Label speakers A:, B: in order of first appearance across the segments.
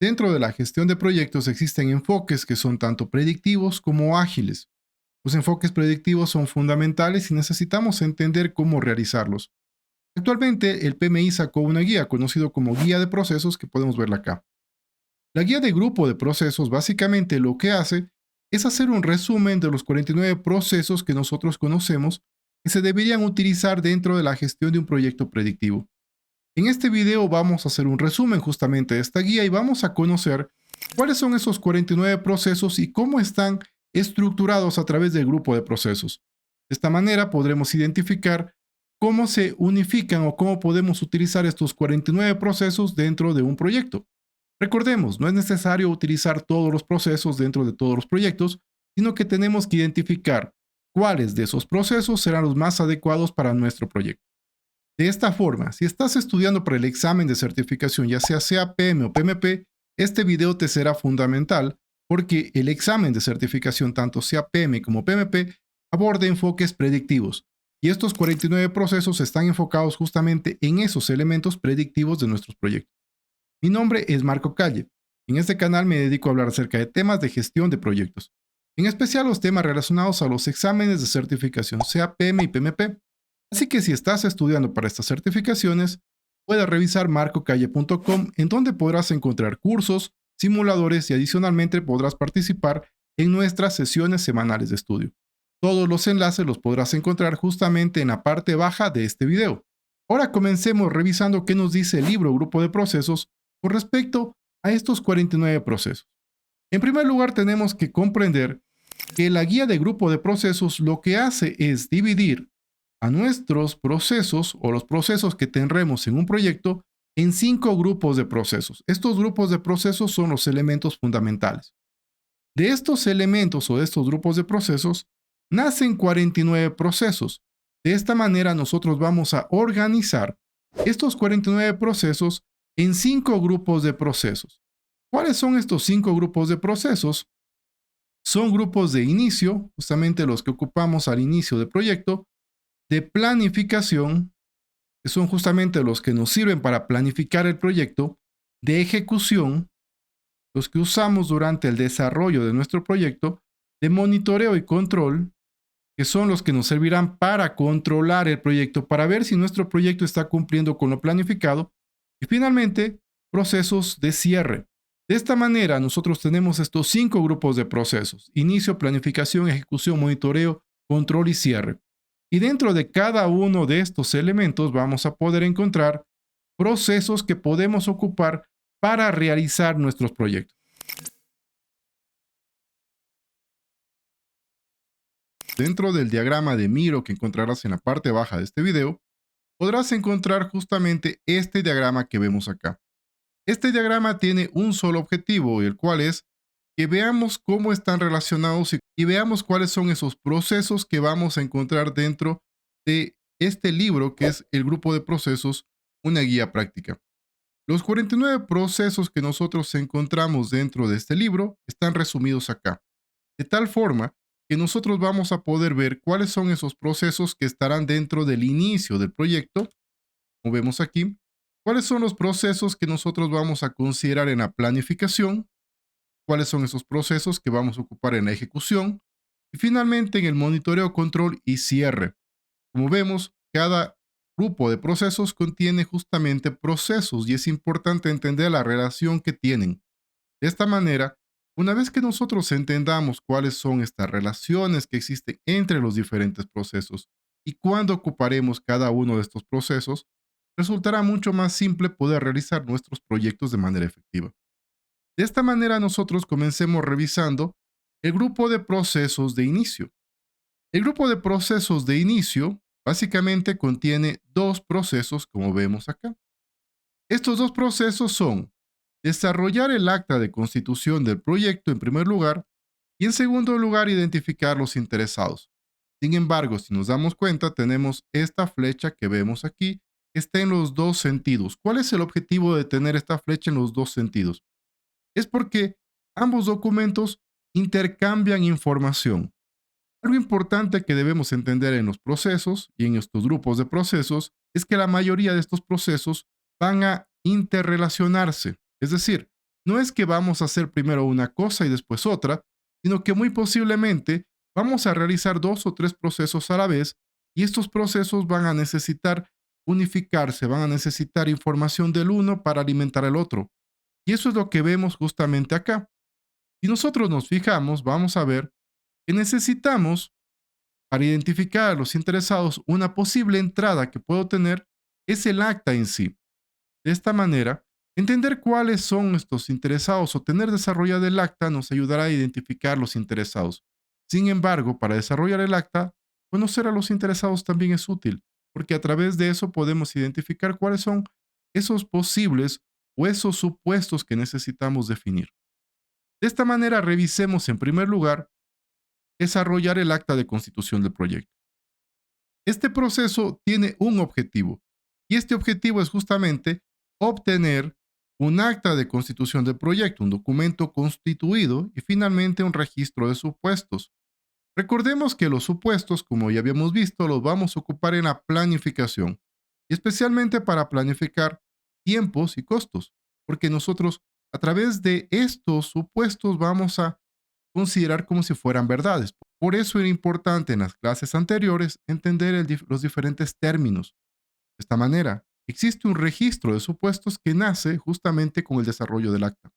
A: Dentro de la gestión de proyectos existen enfoques que son tanto predictivos como ágiles. Los enfoques predictivos son fundamentales y necesitamos entender cómo realizarlos. Actualmente, el PMI sacó una guía conocido como Guía de Procesos que podemos verla acá. La guía de grupo de procesos básicamente lo que hace es hacer un resumen de los 49 procesos que nosotros conocemos que se deberían utilizar dentro de la gestión de un proyecto predictivo. En este video vamos a hacer un resumen justamente de esta guía y vamos a conocer cuáles son esos 49 procesos y cómo están estructurados a través del grupo de procesos. De esta manera podremos identificar cómo se unifican o cómo podemos utilizar estos 49 procesos dentro de un proyecto. Recordemos, no es necesario utilizar todos los procesos dentro de todos los proyectos, sino que tenemos que identificar cuáles de esos procesos serán los más adecuados para nuestro proyecto. De esta forma, si estás estudiando para el examen de certificación, ya sea CAPM o PMP, este video te será fundamental porque el examen de certificación, tanto CAPM como PMP, aborda enfoques predictivos. Y estos 49 procesos están enfocados justamente en esos elementos predictivos de nuestros proyectos. Mi nombre es Marco Calle. En este canal me dedico a hablar acerca de temas de gestión de proyectos, en especial los temas relacionados a los exámenes de certificación CAPM y PMP. Así que si estás estudiando para estas certificaciones, puedes revisar marcocalle.com en donde podrás encontrar cursos, simuladores y adicionalmente podrás participar en nuestras sesiones semanales de estudio. Todos los enlaces los podrás encontrar justamente en la parte baja de este video. Ahora comencemos revisando qué nos dice el libro Grupo de Procesos con respecto a estos 49 procesos. En primer lugar, tenemos que comprender que la guía de grupo de procesos lo que hace es dividir a nuestros procesos o los procesos que tendremos en un proyecto en 5 grupos de procesos. Estos grupos de procesos son los elementos fundamentales. De estos elementos o de estos grupos de procesos nacen 49 procesos. De esta manera nosotros vamos a organizar estos 49 procesos en 5 grupos de procesos. ¿Cuáles son estos 5 grupos de procesos? Son grupos de inicio, justamente los que ocupamos al inicio del proyecto, de planificación, que son justamente los que nos sirven para planificar el proyecto, de ejecución, los que usamos durante el desarrollo de nuestro proyecto, de monitoreo y control, que son los que nos servirán para controlar el proyecto, para ver si nuestro proyecto está cumpliendo con lo planificado, y finalmente, procesos de cierre. De esta manera, nosotros tenemos estos 5 grupos de procesos: inicio, planificación, ejecución, monitoreo, control y cierre. Y dentro de cada uno de estos elementos vamos a poder encontrar procesos que podemos ocupar para realizar nuestros proyectos. Dentro del diagrama de Miro que encontrarás en la parte baja de este video, podrás encontrar justamente este diagrama que vemos acá. Este diagrama tiene un solo objetivo, el cual es que veamos cómo están relacionados y veamos cuáles son esos procesos que vamos a encontrar dentro de este libro que es el grupo de procesos, una guía práctica. Los 49 procesos que nosotros encontramos dentro de este libro están resumidos acá, de tal forma que nosotros vamos a poder ver cuáles son esos procesos que estarán dentro del inicio del proyecto, como vemos aquí, cuáles son los procesos que nosotros vamos a considerar en la planificación, cuáles son esos procesos que vamos a ocupar en la ejecución y finalmente en el monitoreo, control y cierre. Como vemos, cada grupo de procesos contiene justamente procesos y es importante entender la relación que tienen. De esta manera, una vez que nosotros entendamos cuáles son estas relaciones que existen entre los diferentes procesos y cuándo ocuparemos cada uno de estos procesos, resultará mucho más simple poder realizar nuestros proyectos de manera efectiva. De esta manera nosotros comencemos revisando el grupo de procesos de inicio. El grupo de procesos de inicio básicamente contiene 2 procesos como vemos acá. Estos 2 procesos son desarrollar el acta de constitución del proyecto en primer lugar y en segundo lugar identificar los interesados. Sin embargo, si nos damos cuenta, tenemos esta flecha que vemos aquí que está en los 2 sentidos. ¿Cuál es el objetivo de tener esta flecha en los 2 sentidos? Es porque ambos documentos intercambian información. Algo importante que debemos entender en los procesos y en estos grupos de procesos es que la mayoría de estos procesos van a interrelacionarse. Es decir, No es que vamos a hacer primero una cosa y después otra, sino que muy posiblemente vamos a realizar dos o tres procesos a la vez y estos procesos van a necesitar unificarse, van a necesitar información del uno para alimentar al otro. Y eso es lo que vemos justamente acá. Si nosotros nos fijamos, vamos a ver que necesitamos, para identificar a los interesados, una posible entrada que puedo tener es el acta en sí. De esta manera, entender cuáles son estos interesados o tener desarrollado el acta nos ayudará a identificar los interesados. Sin embargo, para desarrollar el acta, conocer a los interesados también es útil, porque a través de eso podemos identificar cuáles son esos posibles o esos supuestos que necesitamos definir. De esta manera, revisemos en primer lugar desarrollar el acta de constitución del proyecto. Este proceso tiene un objetivo y este objetivo es justamente obtener un acta de constitución del proyecto, un documento constituido y finalmente un registro de supuestos. Recordemos que los supuestos, como ya habíamos visto, los vamos a ocupar en la planificación y especialmente para planificar tiempos y costos, porque nosotros a través de estos supuestos vamos a considerar como si fueran verdades. Por eso era importante en las clases anteriores entender los diferentes términos. De esta manera, existe un registro de supuestos que nace justamente con el desarrollo del acta.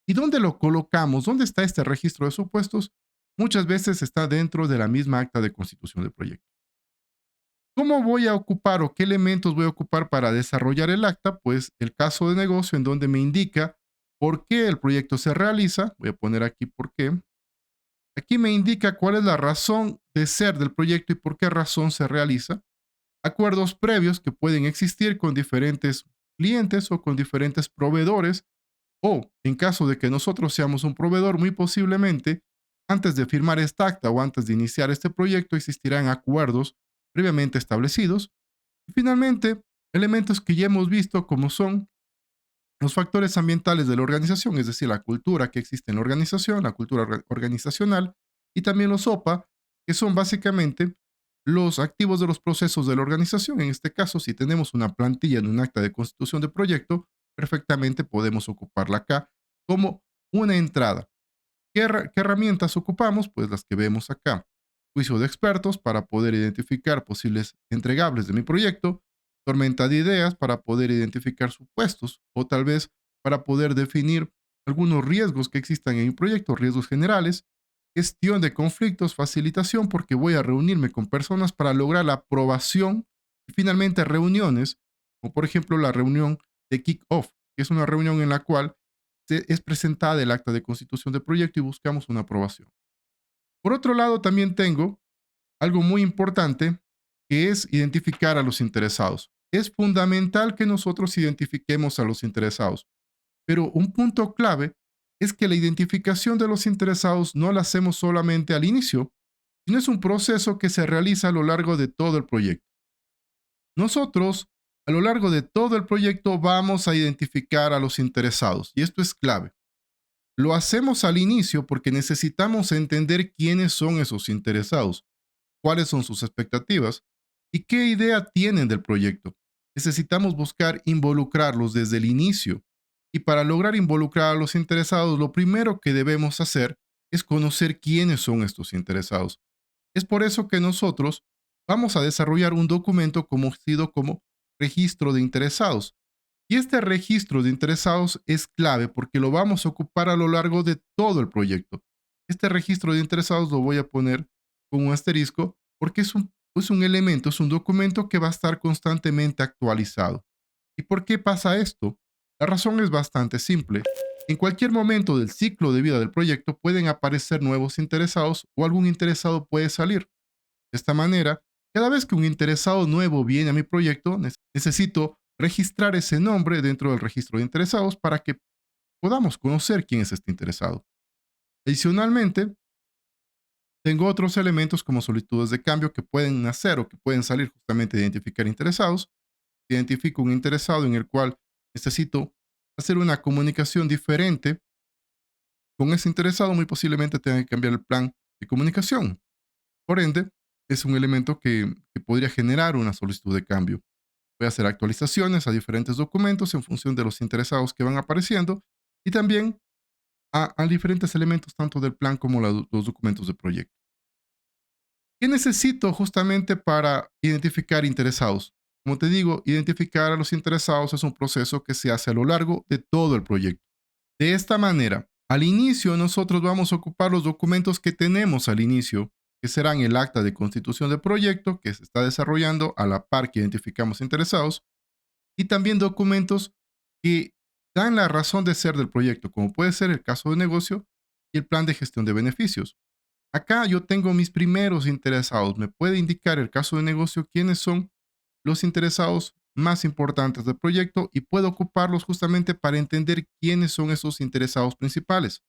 A: ¿Y dónde lo colocamos? ¿Dónde está este registro de supuestos? Muchas veces está dentro de la misma acta de constitución del proyecto. ¿Cómo voy a ocupar o qué elementos voy a ocupar para desarrollar el acta? Pues el caso de negocio en donde me indica por qué el proyecto se realiza. Voy a poner aquí por qué. Aquí me indica cuál es la razón de ser del proyecto y por qué razón se realiza. Acuerdos previos que pueden existir con diferentes clientes o con diferentes proveedores o en caso de que nosotros seamos un proveedor, muy posiblemente antes de firmar esta acta o antes de iniciar este proyecto existirán acuerdos previamente establecidos. Y finalmente, elementos que ya hemos visto como son los factores ambientales de la organización, es decir, la cultura que existe en la organización, la cultura organizacional, y también los OPA, que son básicamente los activos de los procesos de la organización. En este caso, si tenemos una plantilla en un acta de constitución de proyecto, perfectamente podemos ocuparla acá como una entrada. ¿Qué herramientas ocupamos? Pues las que vemos acá. Juicio de expertos para poder identificar posibles entregables de mi proyecto, tormenta de ideas para poder identificar supuestos o tal vez para poder definir algunos riesgos que existan en mi proyecto, riesgos generales, gestión de conflictos, facilitación porque voy a reunirme con personas para lograr la aprobación y finalmente reuniones, como por ejemplo la reunión de kick-off, que es una reunión en la cual es presentada el acta de constitución del proyecto y buscamos una aprobación. Por otro lado, también tengo algo muy importante que es identificar a los interesados. Es fundamental que nosotros identifiquemos a los interesados, pero un punto clave es que la identificación de los interesados no la hacemos solamente al inicio, sino es un proceso que se realiza a lo largo de todo el proyecto. Nosotros, a lo largo de todo el proyecto, vamos a identificar a los interesados y esto es clave. Lo hacemos al inicio porque necesitamos entender quiénes son esos interesados, cuáles son sus expectativas y qué idea tienen del proyecto. Necesitamos buscar involucrarlos desde el inicio. Y para lograr involucrar a los interesados, lo primero que debemos hacer es conocer quiénes son estos interesados. Es por eso que nosotros vamos a desarrollar un documento conocido como registro de interesados. Y este registro de interesados es clave porque lo vamos a ocupar a lo largo de todo el proyecto. Este registro de interesados lo voy a poner con un asterisco porque es un elemento, es un documento que va a estar constantemente actualizado. ¿Y por qué pasa esto? La razón es bastante simple. En cualquier momento del ciclo de vida del proyecto pueden aparecer nuevos interesados o algún interesado puede salir. De esta manera, cada vez que un interesado nuevo viene a mi proyecto, necesito registrar ese nombre dentro del registro de interesados para que podamos conocer quién es este interesado. Adicionalmente, tengo otros elementos como solicitudes de cambio que pueden nacer o que pueden salir justamente de identificar interesados. Identifico un interesado en el cual necesito hacer una comunicación diferente con ese interesado, muy posiblemente tenga que cambiar el plan de comunicación. Por ende, es un elemento que podría generar una solicitud de cambio. Voy a hacer actualizaciones a diferentes documentos en función de los interesados que van apareciendo y también a diferentes elementos tanto del plan como los documentos de proyecto. ¿Qué necesito justamente para identificar interesados? Como te digo, identificar a los interesados es un proceso que se hace a lo largo de todo el proyecto. De esta manera, al inicio nosotros vamos a ocupar los documentos que tenemos al inicio, que serán el acta de constitución de proyecto que se está desarrollando a la par que identificamos interesados, y también documentos que dan la razón de ser del proyecto, como puede ser el caso de negocio y el plan de gestión de beneficios. Acá yo tengo mis primeros interesados. Me puede indicar el caso de negocio quiénes son los interesados más importantes del proyecto y puedo ocuparlos justamente para entender quiénes son esos interesados principales.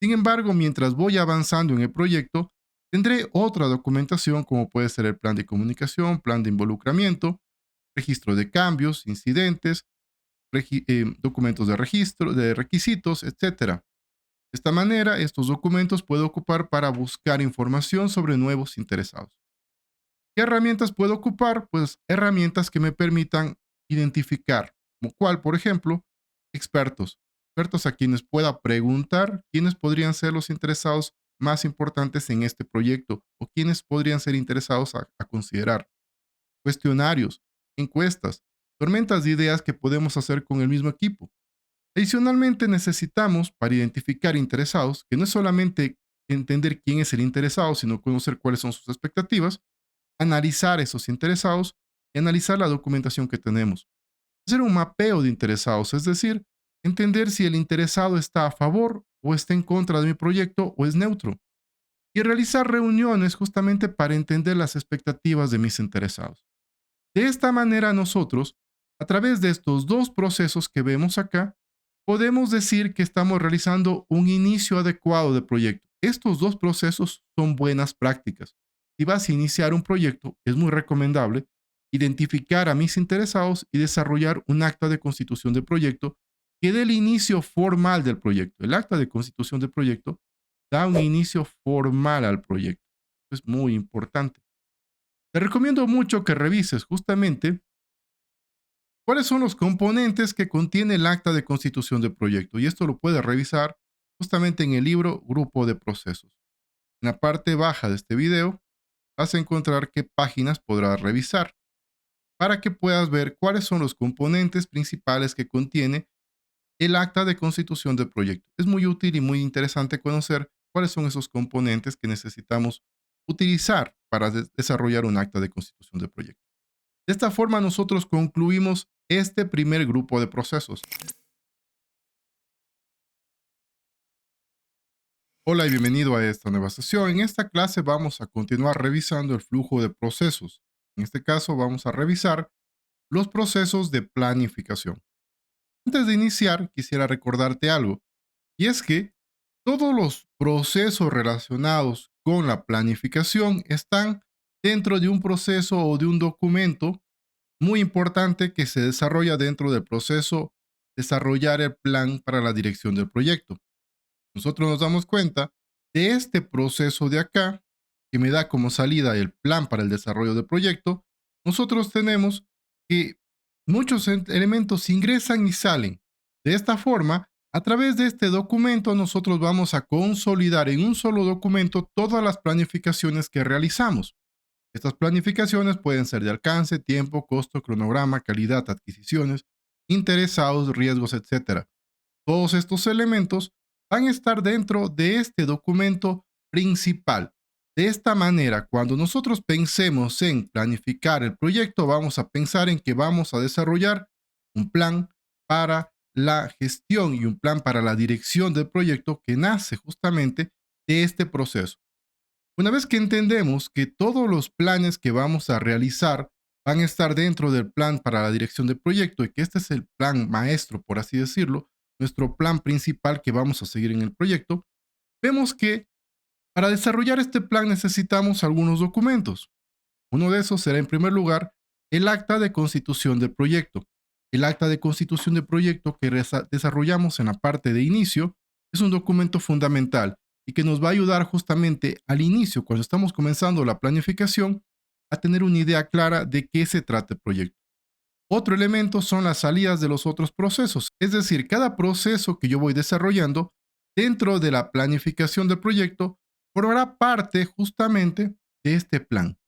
A: Sin embargo, mientras voy avanzando en el proyecto, tendré otra documentación como puede ser el plan de comunicación, plan de involucramiento, registro de cambios, incidentes, documentos de registro, de requisitos, etcétera. De esta manera, estos documentos puedo ocupar para buscar información sobre nuevos interesados. ¿Qué herramientas puedo ocupar? Pues herramientas que me permitan identificar, como cuál, por ejemplo, expertos. Expertos a quienes pueda preguntar quiénes podrían ser los interesados más importantes en este proyecto o quiénes podrían ser interesados a considerar. Cuestionarios, encuestas, tormentas de ideas que podemos hacer con el mismo equipo. Adicionalmente, necesitamos, para identificar interesados, que no es solamente entender quién es el interesado, sino conocer cuáles son sus expectativas, analizar esos interesados y analizar la documentación que tenemos. Hacer un mapeo de interesados, es decir, entender si el interesado está a favor o está en contra de mi proyecto o es neutro. Y realizar reuniones justamente para entender las expectativas de mis interesados. De esta manera nosotros, a través de estos dos procesos que vemos acá, podemos decir que estamos realizando un inicio adecuado de proyecto. Estos dos procesos son buenas prácticas. Si vas a iniciar un proyecto, es muy recomendable identificar a mis interesados y desarrollar un acta de constitución de proyecto que dé el inicio formal del proyecto. El acta de constitución de proyecto da un inicio formal al proyecto. Es muy importante. Te recomiendo mucho que revises justamente cuáles son los componentes que contiene el acta de constitución de proyecto. Y esto lo puedes revisar justamente en el libro Grupo de Procesos. En la parte baja de este video vas a encontrar qué páginas podrás revisar para que puedas ver cuáles son los componentes principales que contiene el acta de constitución de proyecto. Es muy útil y muy interesante conocer cuáles son esos componentes que necesitamos utilizar para desarrollar un acta de constitución de proyecto. De esta forma nosotros concluimos este primer grupo de procesos. Hola y bienvenido a esta nueva sesión. En esta clase vamos a continuar revisando el flujo de procesos. En este caso vamos a revisar los procesos de planificación. Antes de iniciar, quisiera recordarte algo, y es que todos los procesos relacionados con la planificación están dentro de un proceso o de un documento muy importante que se desarrolla dentro del proceso desarrollar el plan para la dirección del proyecto. Nosotros nos damos cuenta de este proceso de acá, que me da como salida el plan para el desarrollo del proyecto. Nosotros tenemos que muchos elementos ingresan y salen. De esta forma, a través de este documento, nosotros vamos a consolidar en un solo documento todas las planificaciones que realizamos. Estas planificaciones pueden ser de alcance, tiempo, costo, cronograma, calidad, adquisiciones, interesados, riesgos, etcétera. Todos estos elementos van a estar dentro de este documento principal. De esta manera, cuando nosotros pensemos en planificar el proyecto, vamos a pensar en que vamos a desarrollar un plan para la gestión y un plan para la dirección del proyecto que nace justamente de este proceso. Una vez que entendemos que todos los planes que vamos a realizar van a estar dentro del plan para la dirección del proyecto y que este es el plan maestro, por así decirlo, nuestro plan principal que vamos a seguir en el proyecto, vemos que para desarrollar este plan necesitamos algunos documentos. Uno de esos será, en primer lugar, el acta de constitución del proyecto. El acta de constitución del proyecto que desarrollamos en la parte de inicio es un documento fundamental y que nos va a ayudar justamente al inicio, cuando estamos comenzando la planificación, a tener una idea clara de qué se trata el proyecto. Otro elemento son las salidas de los otros procesos, es decir, cada proceso que yo voy desarrollando dentro de la planificación del proyecto formará parte justamente de este plan.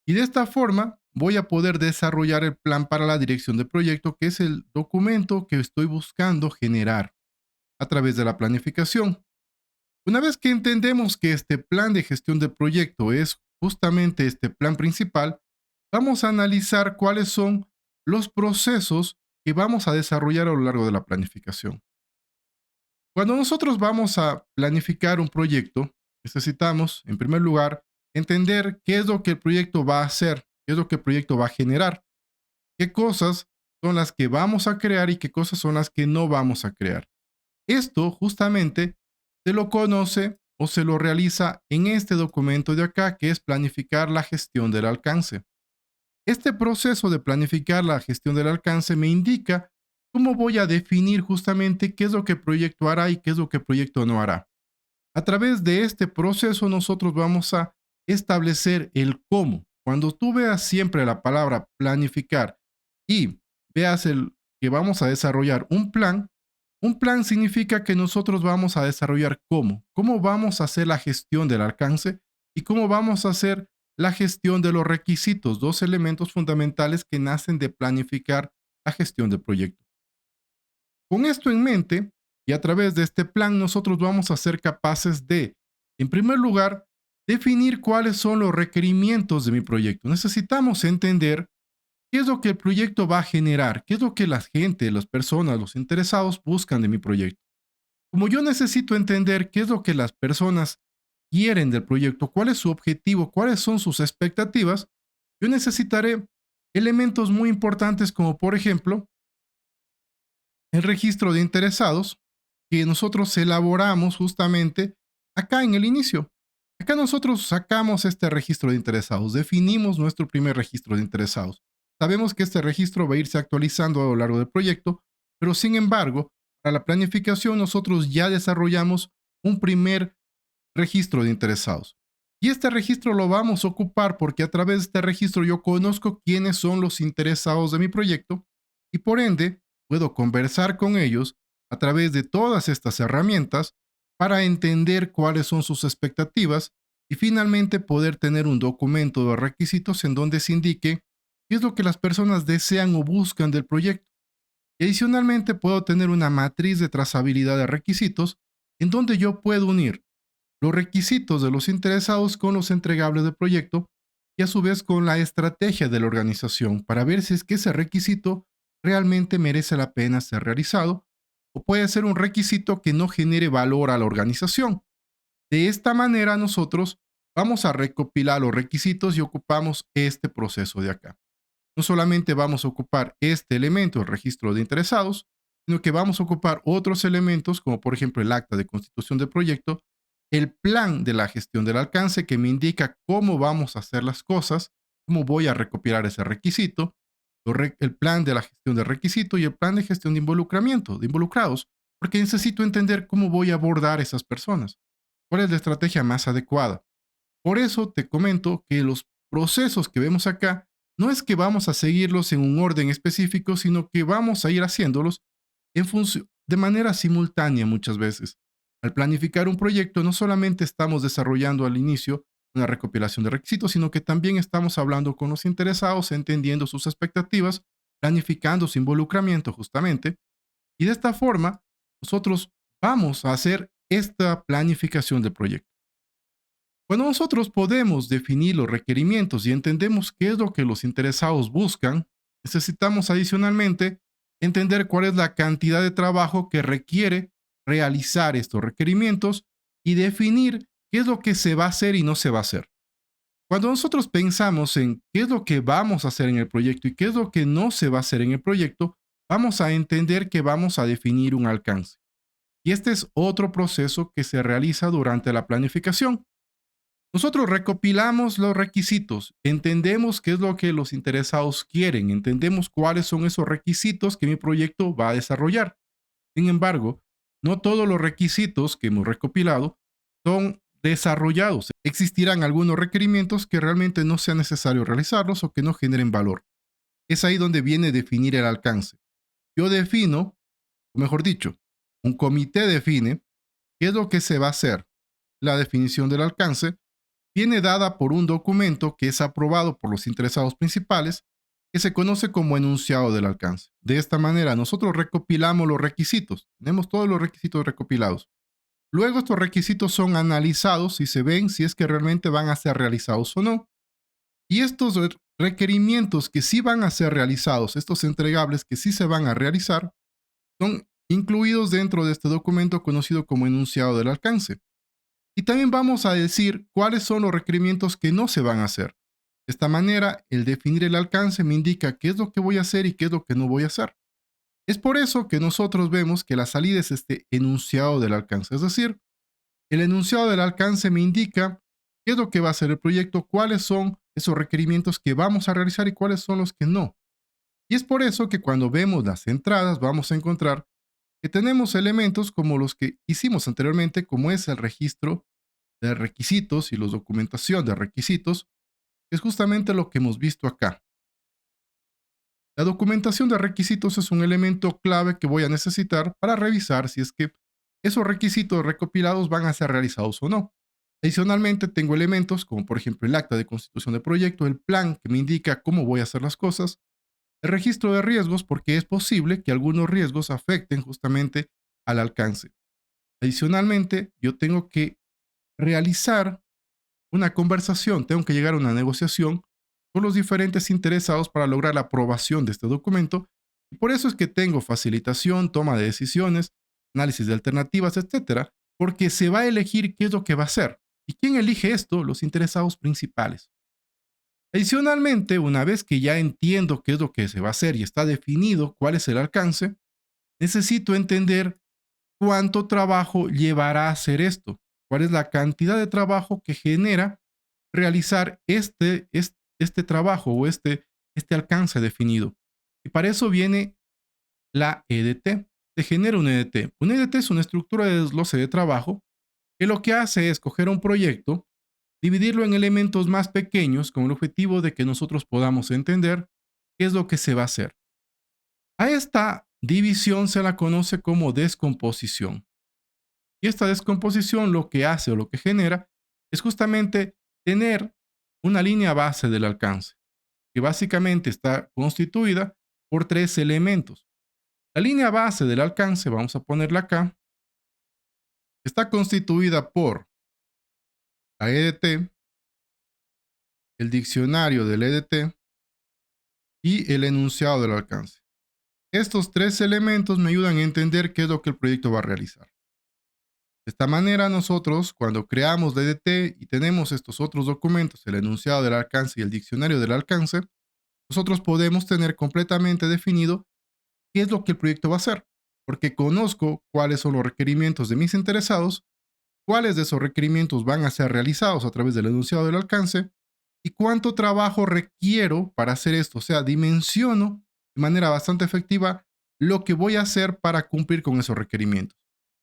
A: Y de esta forma voy a poder desarrollar el plan para la dirección del proyecto, que es el documento que estoy buscando generar a través de la planificación. Una vez que entendemos que este plan de gestión del proyecto es justamente este plan principal, vamos a analizar cuáles son los procesos que vamos a desarrollar a lo largo de la planificación. Cuando nosotros vamos a planificar un proyecto, necesitamos, en primer lugar, entender qué es lo que el proyecto va a hacer, qué es lo que el proyecto va a generar, qué cosas son las que vamos a crear y qué cosas son las que no vamos a crear. Esto justamente se lo conoce o se lo realiza en este documento de acá, que es planificar la gestión del alcance. Este proceso de planificar la gestión del alcance me indica cómo voy a definir justamente qué es lo que el proyecto hará y qué es lo que el proyecto no hará. A través de este proceso nosotros vamos a establecer el cómo. Cuando tú veas siempre la palabra planificar y veas el que vamos a desarrollar un plan significa que nosotros vamos a desarrollar cómo vamos a hacer la gestión del alcance y cómo vamos a hacer la gestión de los requisitos, dos elementos fundamentales que nacen de planificar la gestión del proyecto. Con esto en mente y a través de este plan nosotros vamos a ser capaces de, en primer lugar, definir cuáles son los requerimientos de mi proyecto. Necesitamos entender qué es lo que el proyecto va a generar, qué es lo que la gente, las personas, los interesados buscan de mi proyecto. Como yo necesito entender qué es lo que las personas quieren del proyecto, cuál es su objetivo, cuáles son sus expectativas, yo necesitaré elementos muy importantes como por ejemplo el registro de interesados que nosotros elaboramos justamente acá en el inicio. Acá nosotros sacamos este registro de interesados, definimos nuestro primer registro de interesados. Sabemos que este registro va a irse actualizando a lo largo del proyecto, pero sin embargo, para la planificación nosotros ya desarrollamos un primer registro de interesados. Y este registro lo vamos a ocupar porque a través de este registro yo conozco quiénes son los interesados de mi proyecto y por ende puedo conversar con ellos a través de todas estas herramientas para entender cuáles son sus expectativas y finalmente poder tener un documento de requisitos en donde se indique qué es lo que las personas desean o buscan del proyecto. Y adicionalmente puedo tener una matriz de trazabilidad de requisitos en donde yo puedo unir los requisitos de los interesados con los entregables del proyecto y a su vez con la estrategia de la organización para ver si es que ese requisito realmente merece la pena ser realizado o puede ser un requisito que no genere valor a la organización. De esta manera nosotros vamos a recopilar los requisitos y ocupamos este proceso de acá. No solamente vamos a ocupar este elemento, el registro de interesados, sino que vamos a ocupar otros elementos como por ejemplo el acta de constitución del proyecto, el plan de la gestión del alcance que me indica cómo vamos a hacer las cosas, cómo voy a recopilar ese requisito, el plan de la gestión del requisito y el plan de gestión de involucramiento, de involucrados, porque necesito entender cómo voy a abordar a esas personas, cuál es la estrategia más adecuada. Por eso te comento que los procesos que vemos acá no es que vamos a seguirlos en un orden específico, sino que vamos a ir haciéndolos de manera simultánea muchas veces. Al planificar un proyecto, no solamente estamos desarrollando al inicio una recopilación de requisitos, sino que también estamos hablando con los interesados, entendiendo sus expectativas, planificando su involucramiento justamente. Y de esta forma, nosotros vamos a hacer esta planificación del proyecto. Cuando nosotros podemos definir los requerimientos y entendemos qué es lo que los interesados buscan, necesitamos adicionalmente entender cuál es la cantidad de trabajo que requiere realizar estos requerimientos y definir qué es lo que se va a hacer y no se va a hacer. Cuando nosotros pensamos en qué es lo que vamos a hacer en el proyecto y qué es lo que no se va a hacer en el proyecto, vamos a entender que vamos a definir un alcance. Y este es otro proceso que se realiza durante la planificación. Nosotros recopilamos los requisitos, entendemos qué es lo que los interesados quieren, entendemos cuáles son esos requisitos que mi proyecto va a desarrollar. Sin embargo, no todos los requisitos que hemos recopilado son desarrollados. Existirán algunos requerimientos que realmente no sea necesario realizarlos o que no generen valor. es ahí donde viene definir el alcance. Yo defino, o mejor dicho, un comité define qué es lo que se va a hacer. La definición del alcance viene dada por un documento que es aprobado por los interesados principales, que se conoce como enunciado del alcance. De esta manera, nosotros recopilamos los requisitos, tenemos todos los requisitos recopilados. Luego estos requisitos son analizados y se ven si es que realmente van a ser realizados o no. Y estos requerimientos que sí van a ser realizados, estos entregables que sí se van a realizar, son incluidos dentro de este documento conocido como enunciado del alcance. Y también vamos a decir cuáles son los requerimientos que no se van a hacer. De esta manera, el definir el alcance me indica qué es lo que voy a hacer y qué es lo que no voy a hacer. Es por eso que nosotros vemos que la salida es este enunciado del alcance. Es decir, el enunciado del alcance me indica qué es lo que va a hacer el proyecto, cuáles son esos requerimientos que vamos a realizar y cuáles son los que no. Y es por eso que cuando vemos las entradas vamos a encontrar que tenemos elementos como los que hicimos anteriormente, como es el registro de requisitos y la documentación de requisitos, que es justamente lo que hemos visto acá. La documentación de requisitos es un elemento clave que voy a necesitar para revisar si es que esos requisitos recopilados van a ser realizados o no. Adicionalmente, tengo elementos como por ejemplo el acta de constitución de proyecto, el plan que me indica cómo voy a hacer las cosas, el registro de riesgos porque es posible que algunos riesgos afecten justamente al alcance. Adicionalmente, yo tengo que realizar una conversación, tengo que llegar a una negociación con los diferentes interesados para lograr la aprobación de este documento. Y por eso es que tengo facilitación, toma de decisiones, análisis de alternativas, etcétera, porque se va a elegir qué es lo que va a hacer. ¿Y quién elige esto? Los interesados principales. Adicionalmente, una vez que ya entiendo qué es lo que se va a hacer y está definido cuál es el alcance, necesito entender cuánto trabajo llevará a hacer esto, cuál es la cantidad de trabajo que genera realizar este trabajo o este alcance definido. Y para eso viene la EDT. Se genera un EDT. Un EDT es una estructura de desglose de trabajo que lo que hace es coger un proyecto, dividirlo en elementos más pequeños con el objetivo de que nosotros podamos entender qué es lo que se va a hacer. A esta división se la conoce como descomposición. Y esta descomposición lo que hace o lo que genera es justamente tener una línea base del alcance, que básicamente está constituida por tres elementos. La línea base del alcance, vamos a ponerla acá, está constituida por la EDT, el diccionario del EDT y el enunciado del alcance. Estos tres elementos me ayudan a entender qué es lo que el proyecto va a realizar. De esta manera, nosotros, cuando creamos la EDT y tenemos estos otros documentos, el enunciado del alcance y el diccionario del alcance, nosotros podemos tener completamente definido qué es lo que el proyecto va a hacer, porque conozco cuáles son los requerimientos de mis interesados, cuáles de esos requerimientos van a ser realizados a través del enunciado del alcance y cuánto trabajo requiero para hacer esto. O sea, dimensiono de manera bastante efectiva lo que voy a hacer para cumplir con esos requerimientos.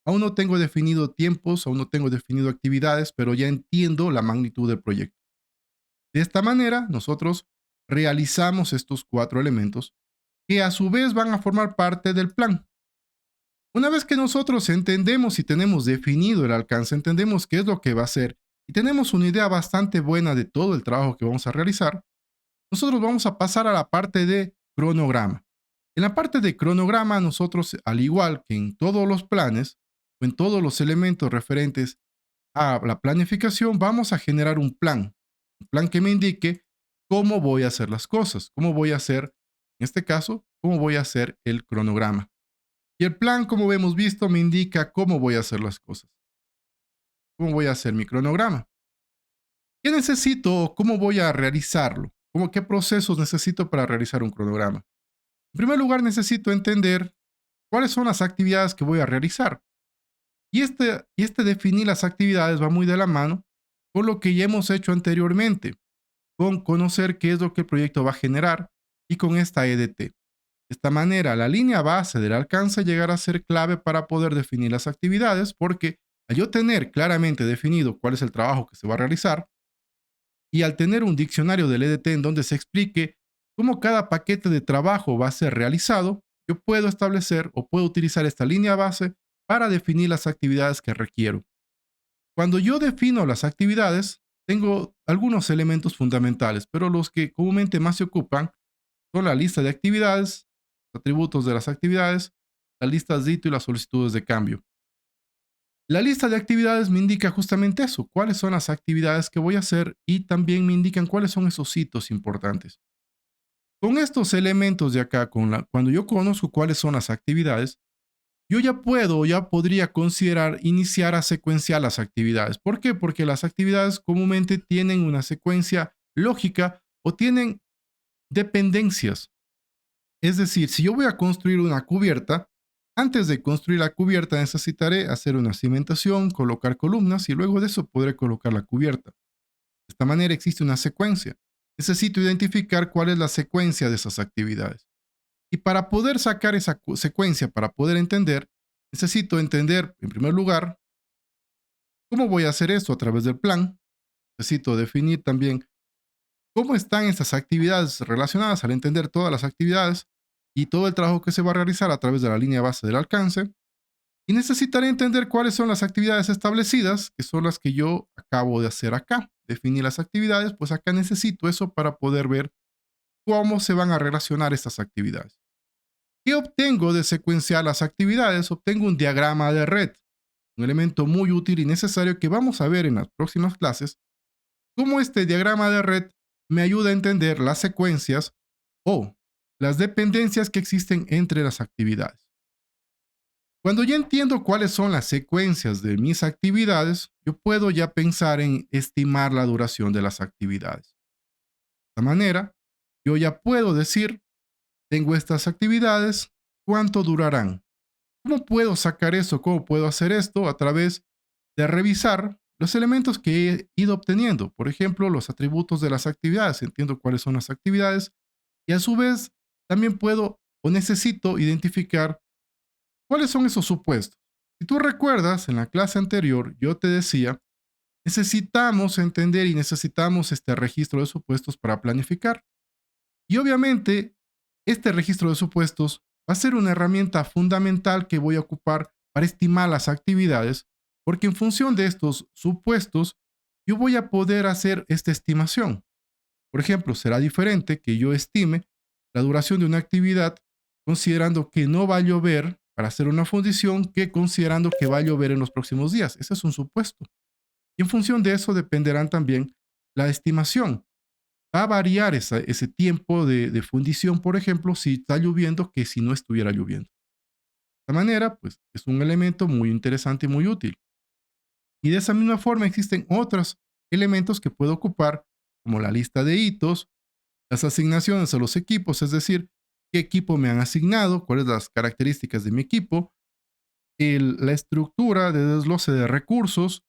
A: Aún no tengo definido tiempos, aún no tengo definido actividades, pero ya entiendo la magnitud del proyecto. De esta manera, nosotros realizamos estos cuatro elementos que a su vez van a formar parte del plan. Una vez que nosotros entendemos y tenemos definido el alcance, entendemos qué es lo que va a hacer y tenemos una idea bastante buena de todo el trabajo que vamos a realizar, nosotros vamos a pasar a la parte de cronograma. En la parte de cronograma, nosotros, al igual que en todos los planes o en todos los elementos referentes a la planificación, vamos a generar un plan que me indique cómo voy a hacer las cosas, cómo voy a hacer, en este caso, cómo voy a hacer el cronograma. Y el plan, como hemos visto, me indica cómo voy a hacer las cosas, cómo voy a hacer mi cronograma. ¿Qué necesito o cómo voy a realizarlo? ¿Qué procesos necesito para realizar un cronograma? En primer lugar, necesito entender cuáles son las actividades que voy a realizar. Y este definir las actividades va muy de la mano con lo que ya hemos hecho anteriormente, con conocer qué es lo que el proyecto va a generar y con esta EDT. De esta manera, la línea base del alcance llegará a ser clave para poder definir las actividades, porque al yo tener claramente definido cuál es el trabajo que se va a realizar y al tener un diccionario del EDT en donde se explique cómo cada paquete de trabajo va a ser realizado, yo puedo establecer o puedo utilizar esta línea base para definir las actividades que requiero. Cuando yo defino las actividades, tengo algunos elementos fundamentales, pero los que comúnmente más se ocupan son la lista de actividades, los atributos de las actividades, las listas de hito y las solicitudes de cambio. La lista de actividades me indica justamente eso, cuáles son las actividades que voy a hacer y también me indican cuáles son esos hitos importantes. Con estos elementos de acá, cuando yo conozco cuáles son las actividades, yo ya podría considerar iniciar a secuenciar las actividades. ¿Por qué? Porque las actividades comúnmente tienen una secuencia lógica o tienen dependencias. Es decir, si yo voy a construir una cubierta, antes de construir la cubierta necesitaré hacer una cimentación, colocar columnas y luego de eso podré colocar la cubierta. De esta manera existe una secuencia. Necesito identificar cuál es la secuencia de esas actividades. Y para poder sacar esa secuencia, para poder entender, necesito entender, en primer lugar, cómo voy a hacer esto a través del plan. Necesito definir también cómo están estas actividades relacionadas al entender todas las actividades y todo el trabajo que se va a realizar a través de la línea base del alcance. Y necesitaré entender cuáles son las actividades establecidas, que son las que yo acabo de hacer acá. Definir las actividades, pues acá necesito eso para poder ver cómo se van a relacionar estas actividades. ¿Qué obtengo de secuenciar las actividades? Obtengo un diagrama de red, un elemento muy útil y necesario que vamos a ver en las próximas clases, cómo este diagrama de red me ayuda a entender las secuencias o las dependencias que existen entre las actividades. Cuando ya entiendo cuáles son las secuencias de mis actividades, yo puedo ya pensar en estimar la duración de las actividades. De esta manera, yo ya puedo decir, tengo estas actividades, ¿cuánto durarán? ¿Cómo puedo sacar eso? ¿Cómo puedo hacer esto? A través de revisar los elementos que he ido obteniendo. Por ejemplo, los atributos de las actividades. Entiendo cuáles son las actividades y a su vez también puedo o necesito identificar cuáles son esos supuestos. Si tú recuerdas, en la clase anterior yo te decía, necesitamos entender y necesitamos este registro de supuestos para planificar. Y obviamente, este registro de supuestos va a ser una herramienta fundamental que voy a ocupar para estimar las actividades, porque en función de estos supuestos, yo voy a poder hacer esta estimación. Por ejemplo, será diferente que yo estime la duración de una actividad considerando que no va a llover para hacer una fundición que considerando que va a llover en los próximos días. Ese es un supuesto. Y en función de eso dependerán también la estimación. Va a variar ese tiempo de fundición, por ejemplo, si está lloviendo que si no estuviera lloviendo. De esta manera, pues es un elemento muy interesante y muy útil. Y de esa misma forma existen otros elementos que puedo ocupar, como la lista de hitos, las asignaciones a los equipos, es decir, qué equipo me han asignado, cuáles son las características de mi equipo, la estructura de desglose de recursos,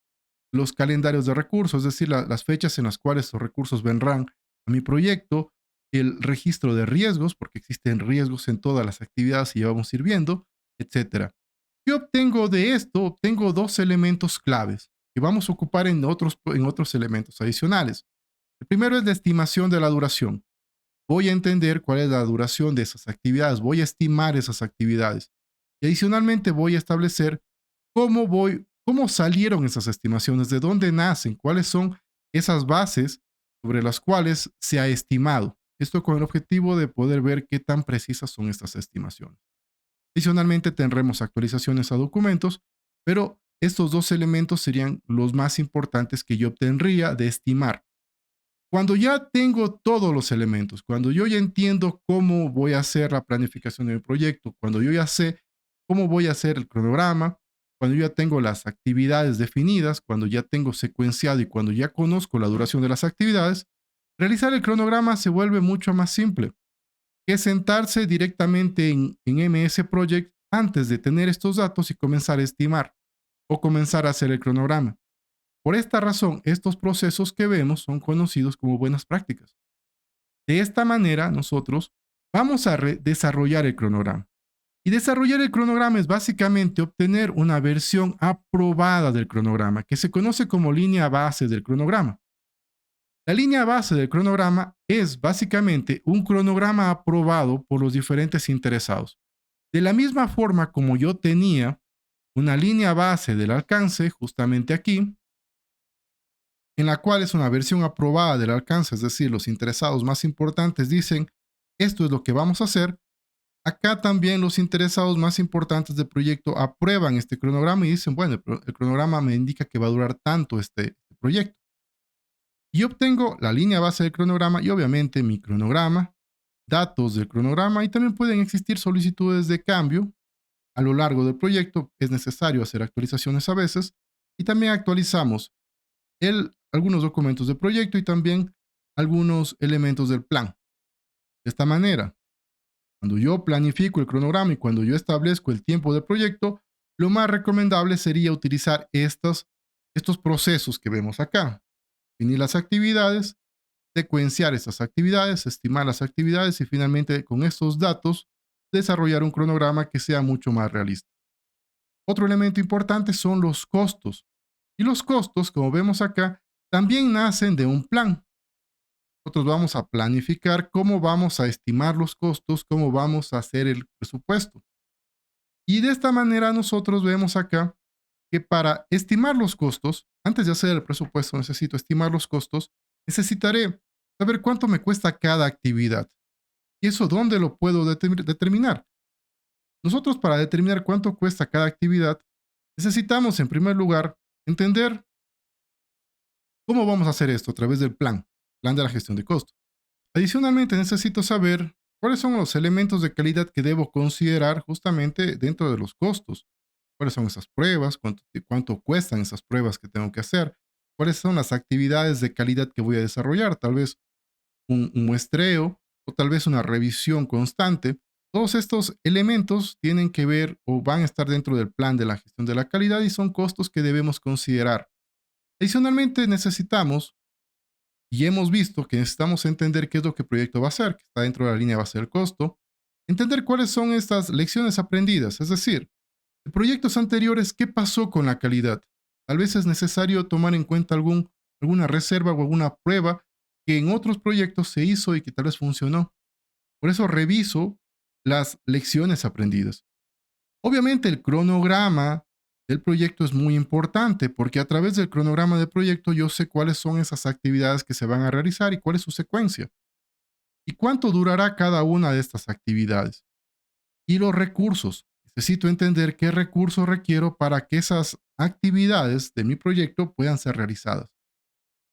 A: los calendarios de recursos, es decir, las fechas en las cuales los recursos vendrán a mi proyecto, el registro de riesgos, porque existen riesgos en todas las actividades y ya vamos a ir viendo, etcétera. ¿Qué obtengo de esto? Obtengo dos elementos claves que vamos a ocupar en otros elementos adicionales. El primero es la estimación de la duración. Voy a entender cuál es la duración de esas actividades, voy a estimar esas actividades. Y adicionalmente voy a establecer cómo salieron esas estimaciones, de dónde nacen, cuáles son esas bases sobre las cuales se ha estimado. Esto con el objetivo de poder ver qué tan precisas son estas estimaciones. Adicionalmente tendremos actualizaciones a documentos, pero estos dos elementos serían los más importantes que yo obtendría de estimar. Cuando ya tengo todos los elementos, cuando yo ya entiendo cómo voy a hacer la planificación de mi proyecto, cuando yo ya sé cómo voy a hacer el cronograma, cuando yo ya tengo las actividades definidas, cuando ya tengo secuenciado y cuando ya conozco la duración de las actividades, realizar el cronograma se vuelve mucho más simple que sentarse directamente en MS Project antes de tener estos datos y comenzar a estimar o comenzar a hacer el cronograma. Por esta razón, estos procesos que vemos son conocidos como buenas prácticas. De esta manera, nosotros vamos a desarrollar el cronograma. Y desarrollar el cronograma es básicamente obtener una versión aprobada del cronograma, que se conoce como línea base del cronograma. La línea base del cronograma es básicamente un cronograma aprobado por los diferentes interesados. De la misma forma como yo tenía una línea base del alcance, justamente aquí, en la cual es una versión aprobada del alcance, es decir, los interesados más importantes dicen, esto es lo que vamos a hacer. Acá también los interesados más importantes del proyecto aprueban este cronograma y dicen, bueno, el cronograma me indica que va a durar tanto este proyecto. Y obtengo la línea base del cronograma y obviamente mi cronograma, datos del cronograma y también pueden existir solicitudes de cambio. A lo largo del proyecto es necesario hacer actualizaciones a veces y también actualizamos algunos documentos del proyecto y también algunos elementos del plan. De esta manera, cuando yo planifico el cronograma y cuando yo establezco el tiempo del proyecto, lo más recomendable sería utilizar estos procesos que vemos acá. Definir las actividades, secuenciar estas actividades, estimar las actividades y finalmente con estos datos desarrollar un cronograma que sea mucho más realista. Otro elemento importante son los costos. Y los costos, como vemos acá, también nacen de un plan. Nosotros vamos a planificar cómo vamos a estimar los costos, cómo vamos a hacer el presupuesto. Y de esta manera nosotros vemos acá que para estimar los costos, antes de hacer el presupuesto necesito estimar los costos, necesitaré saber cuánto me cuesta cada actividad. ¿Y eso dónde lo puedo determinar? Nosotros para determinar cuánto cuesta cada actividad, necesitamos en primer lugar entender cómo vamos a hacer esto a través del plan de la gestión de costos. Adicionalmente, necesito saber cuáles son los elementos de calidad que debo considerar justamente dentro de los costos. ¿Cuáles son esas pruebas? ¿Cuánto cuestan esas pruebas que tengo que hacer? ¿Cuáles son las actividades de calidad que voy a desarrollar? Tal vez un muestreo o tal vez una revisión constante. Todos estos elementos tienen que ver o van a estar dentro del plan de la gestión de la calidad y son costos que debemos considerar. Adicionalmente, necesitamos y hemos visto que necesitamos entender qué es lo que el proyecto va a hacer, que está dentro de la línea base del costo, entender cuáles son estas lecciones aprendidas, es decir, de proyectos anteriores, qué pasó con la calidad. Tal vez es necesario tomar en cuenta alguna reserva o alguna prueba que en otros proyectos se hizo y que tal vez funcionó. Por eso reviso las lecciones aprendidas. Obviamente el cronograma del proyecto es muy importante porque a través del cronograma del proyecto yo sé cuáles son esas actividades que se van a realizar y cuál es su secuencia y cuánto durará cada una de estas actividades. Y los recursos. Necesito entender qué recursos requiero para que esas actividades de mi proyecto puedan ser realizadas.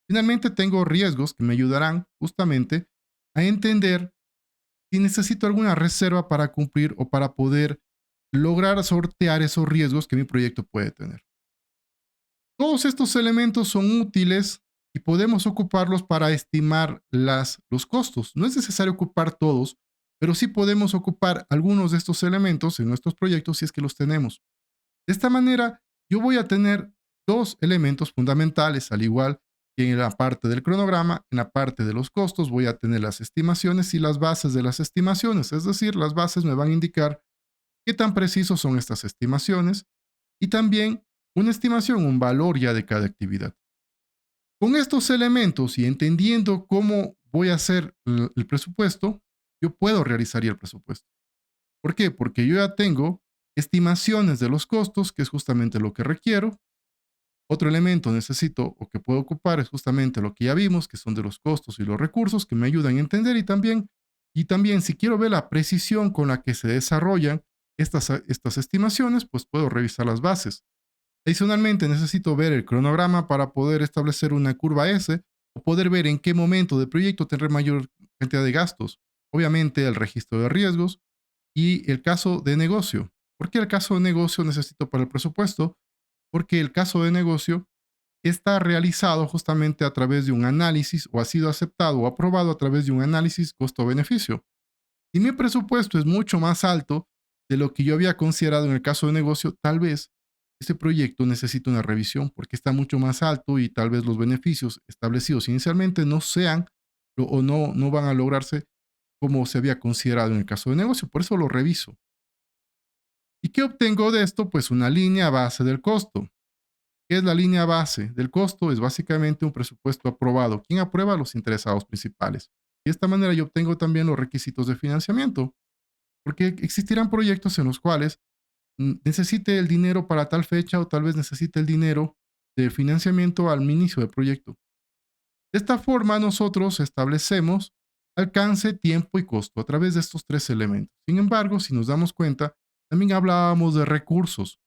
A: Finalmente tengo riesgos que me ayudarán justamente a entender si necesito alguna reserva para cumplir o para poder lograr sortear esos riesgos que mi proyecto puede tener. Todos estos elementos son útiles y podemos ocuparlos para estimar los costos. No es necesario ocupar todos, pero sí podemos ocupar algunos de estos elementos en nuestros proyectos si es que los tenemos. De esta manera, yo voy a tener dos elementos fundamentales, al igual que en la parte del cronograma, en la parte de los costos voy a tener las estimaciones y las bases de las estimaciones, es decir, las bases me van a indicar qué tan precisos son estas estimaciones y también una estimación, un valor ya de cada actividad. Con estos elementos y entendiendo cómo voy a hacer el presupuesto, yo puedo realizar ya el presupuesto. ¿Por qué? Porque yo ya tengo estimaciones de los costos, que es justamente lo que requiero. Otro elemento necesito o que puedo ocupar es justamente lo que ya vimos, que son de los costos y los recursos, que me ayudan a entender y también si quiero ver la precisión con la que se desarrollan estas estimaciones, pues puedo revisar las bases. Adicionalmente, necesito ver el cronograma para poder establecer una curva S o poder ver en qué momento del proyecto tendré mayor cantidad de gastos. Obviamente, el registro de riesgos y el caso de negocio. ¿Por qué el caso de negocio necesito para el presupuesto? Porque el caso de negocio está realizado justamente a través de un análisis o ha sido aceptado o aprobado a través de un análisis costo-beneficio. Si mi presupuesto es mucho más alto de lo que yo había considerado en el caso de negocio, tal vez este proyecto necesita una revisión porque está mucho más alto y tal vez los beneficios establecidos inicialmente no sean o no van a lograrse como se había considerado en el caso de negocio. Por eso lo reviso. ¿Y qué obtengo de esto? Pues una línea base del costo. ¿Qué es la línea base del costo? Es básicamente un presupuesto aprobado. ¿Quién aprueba? Los interesados principales. Y de esta manera yo obtengo también los requisitos de financiamiento, porque existirán proyectos en los cuales necesite el dinero para tal fecha o tal vez necesite el dinero de financiamiento al inicio del proyecto. De esta forma nosotros establecemos alcance, tiempo y costo a través de estos tres elementos. Sin embargo, si nos damos cuenta, también hablábamos de recursos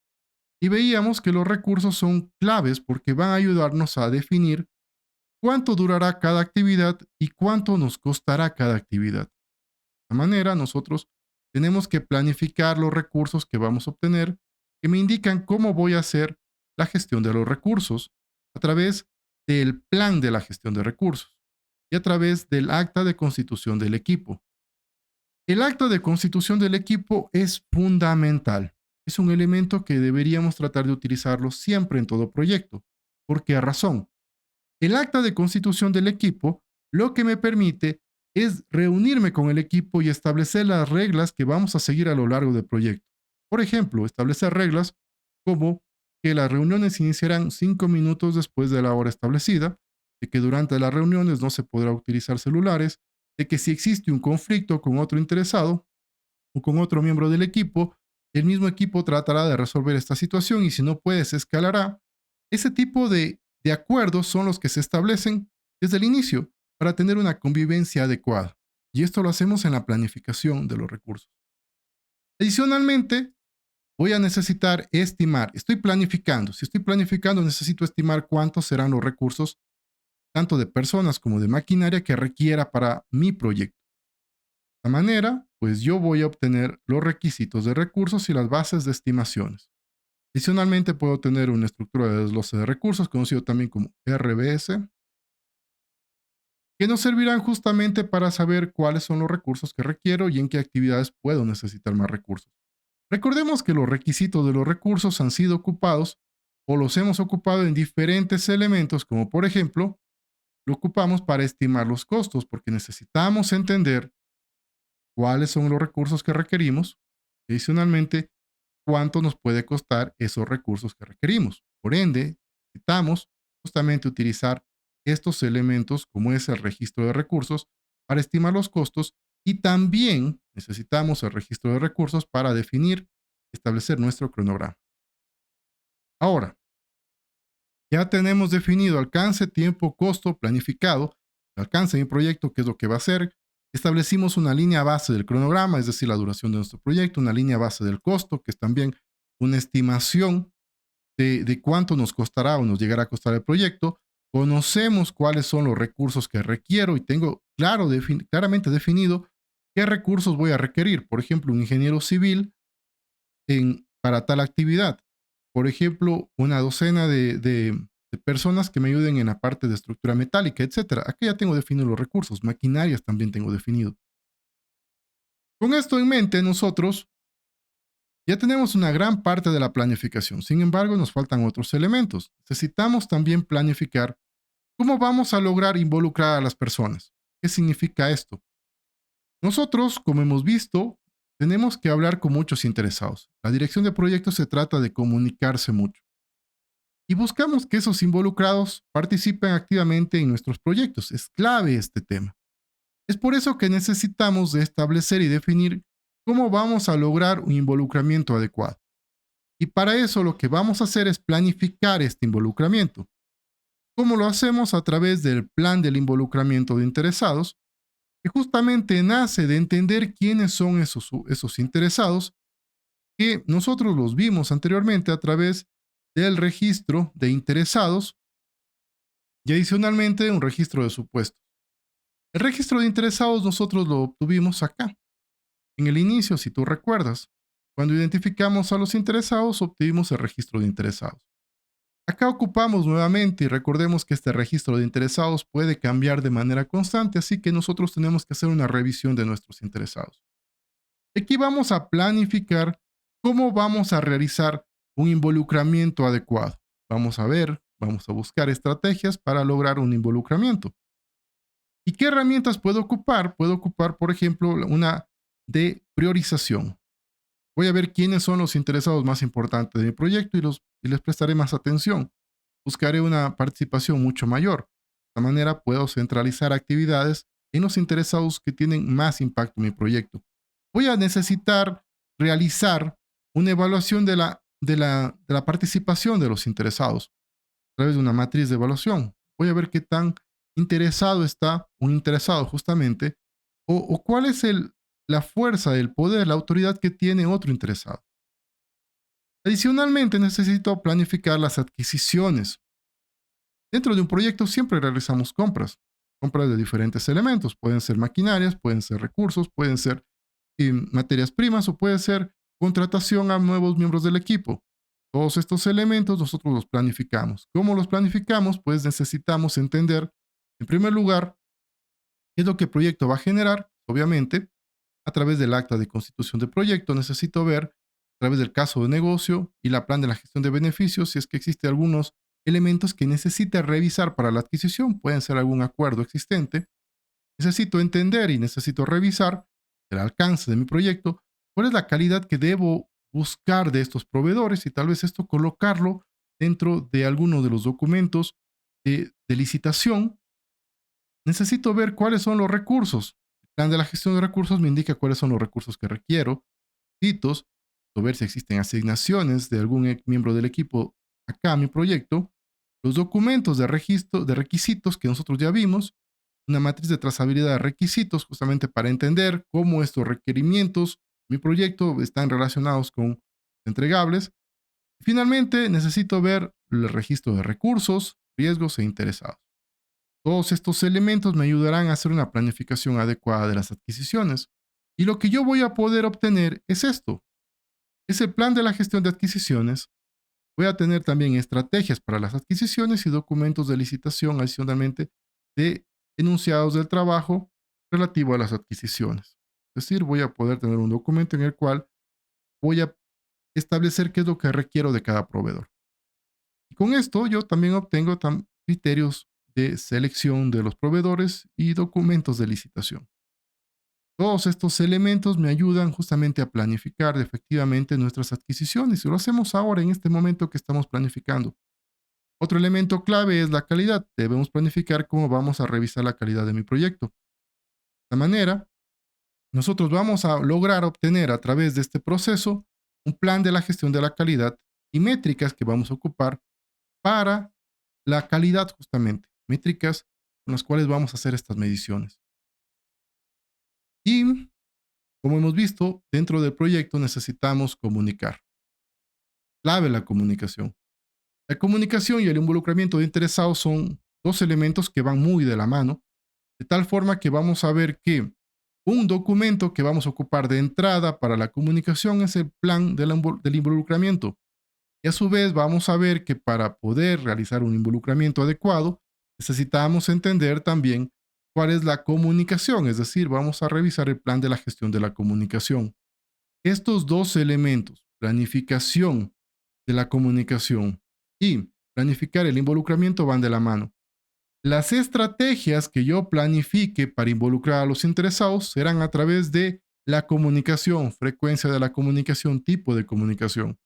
A: y veíamos que los recursos son claves porque van a ayudarnos a definir cuánto durará cada actividad y cuánto nos costará cada actividad. De esta manera, nosotros tenemos que planificar los recursos que vamos a obtener, que me indican cómo voy a hacer la gestión de los recursos a través del plan de la gestión de recursos y a través del acta de constitución del equipo. El acta de constitución del equipo es fundamental. Es un elemento que deberíamos tratar de utilizarlo siempre en todo proyecto. ¿Por qué razón? El acta de constitución del equipo lo que me permite es reunirme con el equipo y establecer las reglas que vamos a seguir a lo largo del proyecto. Por ejemplo, establecer reglas como que las reuniones iniciarán 5 minutos después de la hora establecida, de que durante las reuniones no se podrá utilizar celulares, de que si existe un conflicto con otro interesado o con otro miembro del equipo, el mismo equipo tratará de resolver esta situación y si no puede, se escalará. Ese tipo de acuerdos son los que se establecen desde el inicio para tener una convivencia adecuada. Y esto lo hacemos en la planificación de los recursos. Adicionalmente, voy a necesitar estimar. Estoy planificando. Si estoy planificando, necesito estimar cuántos serán los recursos, tanto de personas como de maquinaria que requiera para mi proyecto. De esta manera, pues yo voy a obtener los requisitos de recursos y las bases de estimaciones. Adicionalmente, puedo tener una estructura de desglose de recursos, conocido también como RBS, que nos servirán justamente para saber cuáles son los recursos que requiero y en qué actividades puedo necesitar más recursos. Recordemos que los requisitos de los recursos han sido ocupados o los hemos ocupado en diferentes elementos, como por ejemplo, lo ocupamos para estimar los costos, porque necesitamos entender cuáles son los recursos que requerimos. Adicionalmente, cuánto nos puede costar esos recursos que requerimos. Por ende, necesitamos justamente utilizar estos elementos como es el registro de recursos para estimar los costos y también necesitamos el registro de recursos para definir, establecer nuestro cronograma. Ahora, ya tenemos definido alcance, tiempo, costo, planificado, el alcance de mi proyecto, qué es lo que va a hacer. Establecimos una línea base del cronograma, es decir, la duración de nuestro proyecto, una línea base del costo, que es también una estimación de cuánto nos costará o nos llegará a costar el proyecto. Conocemos cuáles son los recursos que requiero y tengo claramente definido qué recursos voy a requerir. Por ejemplo, un ingeniero civil para tal actividad. Por ejemplo, una docena de personas que me ayuden en la parte de estructura metálica, etcétera. Aquí ya tengo definidos los recursos, maquinarias también tengo definido. Con esto en mente, nosotros ya tenemos una gran parte de la planificación. Sin embargo, nos faltan otros elementos. Necesitamos también planificar cómo vamos a lograr involucrar a las personas. ¿Qué significa esto? Nosotros, como hemos visto, tenemos que hablar con muchos interesados. La dirección de proyectos se trata de comunicarse mucho. Y buscamos que esos involucrados participen activamente en nuestros proyectos. Es clave este tema. Es por eso que necesitamos de establecer y definir cómo vamos a lograr un involucramiento adecuado. Y para eso lo que vamos a hacer es planificar este involucramiento. ¿Cómo lo hacemos? A través del plan del involucramiento de interesados, que justamente nace de entender quiénes son esos interesados, que nosotros los vimos anteriormente a través del registro de interesados y adicionalmente un registro de supuestos. El registro de interesados nosotros lo obtuvimos acá. En el inicio, si tú recuerdas, cuando identificamos a los interesados, obtuvimos el registro de interesados. Acá ocupamos nuevamente y recordemos que este registro de interesados puede cambiar de manera constante, así que nosotros tenemos que hacer una revisión de nuestros interesados. Aquí vamos a planificar cómo vamos a realizar un involucramiento adecuado. Vamos a ver, vamos a buscar estrategias para lograr un involucramiento. ¿Y qué herramientas puedo ocupar? Puedo ocupar, por ejemplo, una de priorización. Voy a ver quiénes son los interesados más importantes de mi proyecto y les prestaré más atención. buscaré una participación mucho mayor. De esta manera puedo centralizar actividades en los interesados que tienen más impacto en mi proyecto. Voy a necesitar realizar una evaluación de la participación de los interesados a través de una matriz de evaluación. Voy a ver qué tan interesado está un interesado justamente o cuál es la fuerza, el poder, la autoridad que tiene otro interesado. Adicionalmente, necesito planificar las adquisiciones. Dentro de un proyecto siempre realizamos compras de diferentes elementos. Pueden ser maquinarias, pueden ser recursos, pueden ser materias primas o puede ser contratación a nuevos miembros del equipo. Todos estos elementos nosotros los planificamos. ¿Cómo los planificamos? Pues necesitamos entender, en primer lugar, qué es lo que el proyecto va a generar. Obviamente, a través del acta de constitución de proyecto, necesito ver a través del caso de negocio y la plan de la gestión de beneficios si es que existe algunos elementos que necesite revisar para la adquisición. Pueden ser algún acuerdo existente. Necesito entender y necesito revisar el alcance de mi proyecto, cuál es la calidad que debo buscar de estos proveedores y tal vez esto colocarlo dentro de alguno de los documentos de licitación. Necesito ver cuáles son los recursos. El plan de la gestión de recursos me indica cuáles son los recursos que requiero, hitos, o ver si existen asignaciones de algún miembro del equipo acá a mi proyecto, los documentos de registro de requisitos que nosotros ya vimos, una matriz de trazabilidad de requisitos justamente para entender cómo estos requerimientos, mi proyecto, están relacionados con entregables. Finalmente, necesito ver el registro de recursos, riesgos e interesados. Todos estos elementos me ayudarán a hacer una planificación adecuada de las adquisiciones. Y lo que yo voy a poder obtener es esto, es el plan de la gestión de adquisiciones. Voy a tener también estrategias para las adquisiciones y documentos de licitación adicionalmente de enunciados del trabajo relativo a las adquisiciones. Es decir, voy a poder tener un documento en el cual voy a establecer qué es lo que requiero de cada proveedor. Y con esto yo también obtengo criterios de selección de los proveedores y documentos de licitación. Todos estos elementos me ayudan justamente a planificar efectivamente nuestras adquisiciones y lo hacemos ahora en este momento que estamos planificando. Otro elemento clave es la calidad. Debemos planificar cómo vamos a revisar la calidad de mi proyecto. De esta manera, nosotros vamos a lograr obtener a través de este proceso un plan de la gestión de la calidad y métricas que vamos a ocupar para la calidad justamente. Métricas con las cuales vamos a hacer estas mediciones. Y como hemos visto, dentro del proyecto necesitamos comunicar. Clave la comunicación. La comunicación y el involucramiento de interesados son dos elementos que van muy de la mano, de tal forma que vamos a ver que un documento que vamos a ocupar de entrada para la comunicación es el plan del involucramiento. Y a su vez vamos a ver que para poder realizar un involucramiento adecuado, necesitamos entender también cuál es la comunicación, es decir, vamos a revisar el plan de la gestión de la comunicación. Estos dos elementos, planificación de la comunicación y planificar el involucramiento, van de la mano. Las estrategias que yo planifique para involucrar a los interesados serán a través de la comunicación, frecuencia de la comunicación, tipo de comunicación.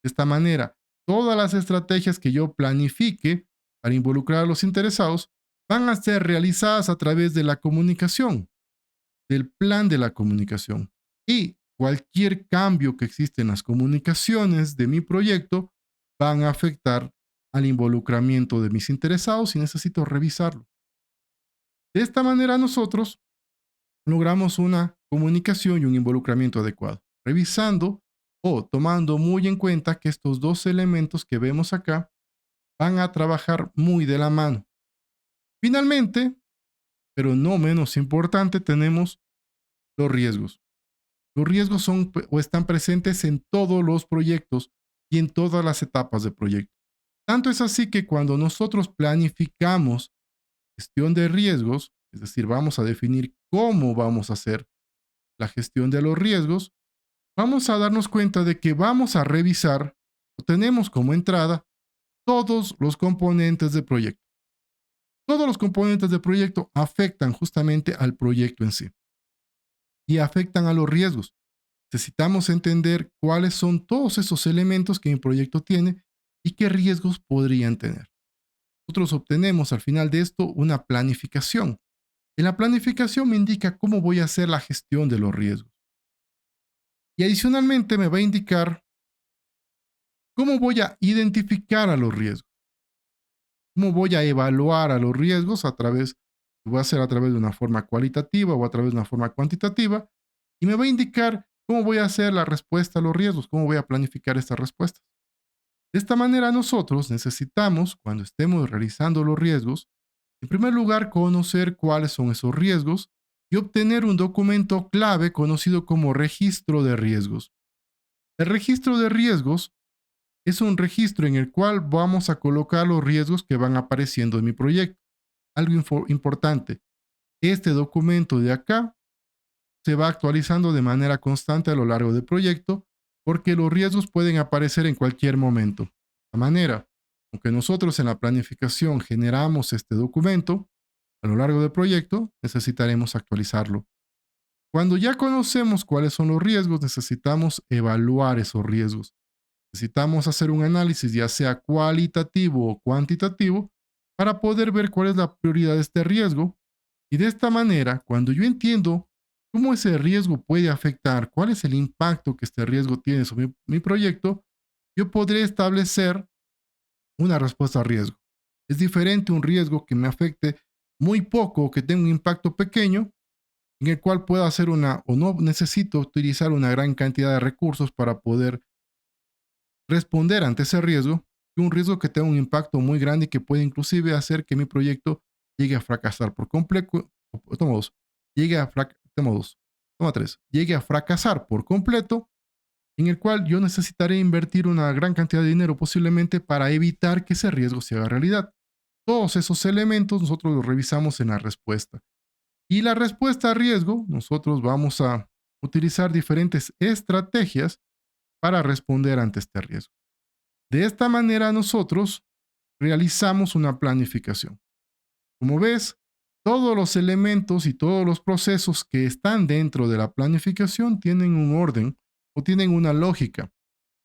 A: De esta manera, todas las estrategias que yo planifique para involucrar a los interesados van a ser realizadas a través de la comunicación, del plan de la comunicación. Y cualquier cambio que existe en las comunicaciones de mi proyecto van a afectar al involucramiento de mis interesados y necesito revisarlo. De esta manera nosotros logramos una comunicación y un involucramiento adecuado, revisando o tomando muy en cuenta que estos dos elementos que vemos acá van a trabajar muy de la mano. Finalmente, pero no menos importante, tenemos los riesgos. Los riesgos son o están presentes en todos los proyectos y en todas las etapas de proyecto. Tanto es así que cuando nosotros planificamos gestión de riesgos, es decir, vamos a definir cómo vamos a hacer la gestión de los riesgos, vamos a darnos cuenta de que vamos a revisar o tenemos como entrada todos los componentes del proyecto. Todos los componentes del proyecto afectan justamente al proyecto en sí y afectan a los riesgos. Necesitamos entender cuáles son todos esos elementos que mi proyecto tiene y qué riesgos podrían tener. Nosotros obtenemos al final de esto una planificación. En la planificación me indica cómo voy a hacer la gestión de los riesgos. Y adicionalmente me va a indicar cómo voy a identificar a los riesgos, cómo voy a evaluar a los riesgos voy a hacer a través de una forma cualitativa o a través de una forma cuantitativa, y me va a indicar cómo voy a hacer la respuesta a los riesgos, cómo voy a planificar estas respuestas. De esta manera nosotros necesitamos, cuando estemos realizando los riesgos, en primer lugar conocer cuáles son esos riesgos y obtener un documento clave conocido como registro de riesgos. El registro de riesgos es un registro en el cual vamos a colocar los riesgos que van apareciendo en mi proyecto. Algo importante, este documento de acá se va actualizando de manera constante a lo largo del proyecto porque los riesgos pueden aparecer en cualquier momento. De esta manera, aunque nosotros en la planificación generamos este documento, a lo largo del proyecto necesitaremos actualizarlo. Cuando ya conocemos cuáles son los riesgos, necesitamos evaluar esos riesgos. Necesitamos hacer un análisis ya sea cualitativo o cuantitativo para poder ver cuál es la prioridad de este riesgo. Y de esta manera, cuando yo entiendo cómo ese riesgo puede afectar, cuál es el impacto que este riesgo tiene sobre mi proyecto, yo podré establecer una respuesta a riesgo. Es diferente un riesgo que me afecte muy poco o que tenga un impacto pequeño, en el cual pueda hacer o no necesito utilizar una gran cantidad de recursos para poder responder ante ese riesgo, que un riesgo que tenga un impacto muy grande y que puede inclusive hacer que mi proyecto llegue a fracasar por completo. Toma dos, llegue a toma dos, toma tres, llegue a fracasar por completo, en el cual yo necesitaré invertir una gran cantidad de dinero posiblemente para evitar que ese riesgo se haga realidad. Todos esos elementos nosotros los revisamos en la respuesta. Y la respuesta a riesgo, nosotros vamos a utilizar diferentes estrategias para responder ante este riesgo. De esta manera nosotros realizamos una planificación. Como ves, todos los elementos y todos los procesos que están dentro de la planificación tienen un orden o tienen una lógica.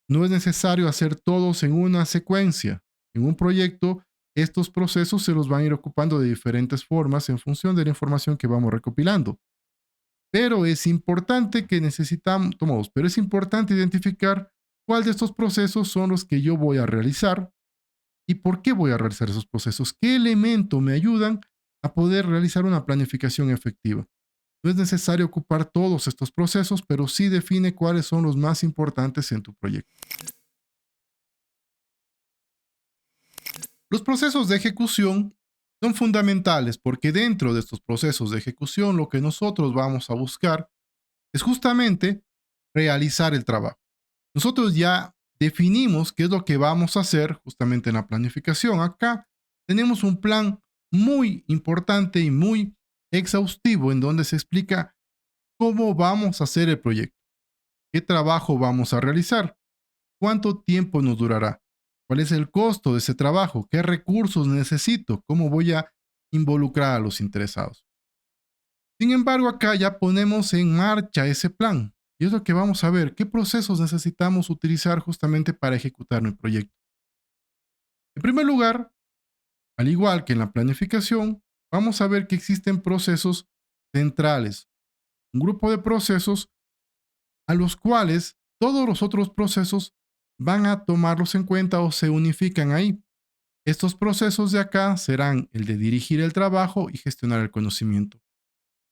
A: No es necesario hacer todos en una secuencia. En un proyecto, estos procesos se los van a ir ocupando de diferentes formas en función de la información que vamos recopilando. Pero es importante pero es importante identificar cuál de estos procesos son los que yo voy a realizar y por qué voy a realizar esos procesos, qué elementos me ayudan a poder realizar una planificación efectiva. No es necesario ocupar todos estos procesos, pero sí define cuáles son los más importantes en tu proyecto. Los procesos de ejecución son fundamentales porque dentro de estos procesos de ejecución lo que nosotros vamos a buscar es justamente realizar el trabajo. Nosotros ya definimos qué es lo que vamos a hacer justamente en la planificación. Acá tenemos un plan muy importante y muy exhaustivo en donde se explica cómo vamos a hacer el proyecto, qué trabajo vamos a realizar, cuánto tiempo nos durará, cuál es el costo de ese trabajo, qué recursos necesito, cómo voy a involucrar a los interesados. Sin embargo, acá ya ponemos en marcha ese plan y es lo que vamos a ver, qué procesos necesitamos utilizar justamente para ejecutar mi proyecto. En primer lugar, al igual que en la planificación, vamos a ver que existen procesos centrales, un grupo de procesos a los cuales todos los otros procesos van a tomarlos en cuenta o se unifican ahí. Estos procesos de acá serán el de dirigir el trabajo y gestionar el conocimiento.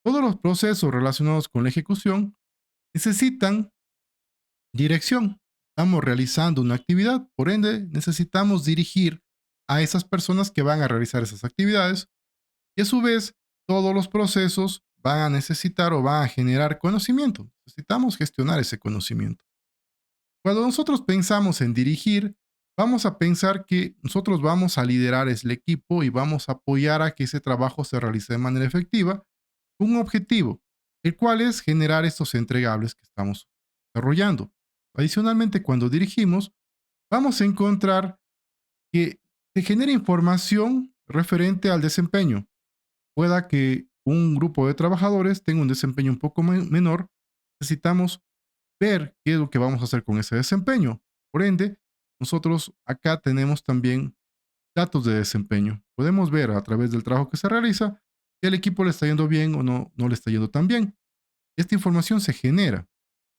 A: Todos los procesos relacionados con la ejecución necesitan dirección. Estamos realizando una actividad, por ende necesitamos dirigir a esas personas que van a realizar esas actividades y a su vez todos los procesos van a necesitar o van a generar conocimiento. Necesitamos gestionar ese conocimiento. Cuando nosotros pensamos en dirigir, vamos a pensar que nosotros vamos a liderar el equipo y vamos a apoyar a que ese trabajo se realice de manera efectiva con un objetivo, el cual es generar estos entregables que estamos desarrollando. Adicionalmente, cuando dirigimos, vamos a encontrar que se genera información referente al desempeño. Pueda que un grupo de trabajadores tenga un desempeño un poco menor, necesitamos ver qué es lo que vamos a hacer con ese desempeño. Por ende, nosotros acá tenemos también datos de desempeño. Podemos ver a través del trabajo que se realiza si el equipo le está yendo bien o no le está yendo tan bien. Esta información se genera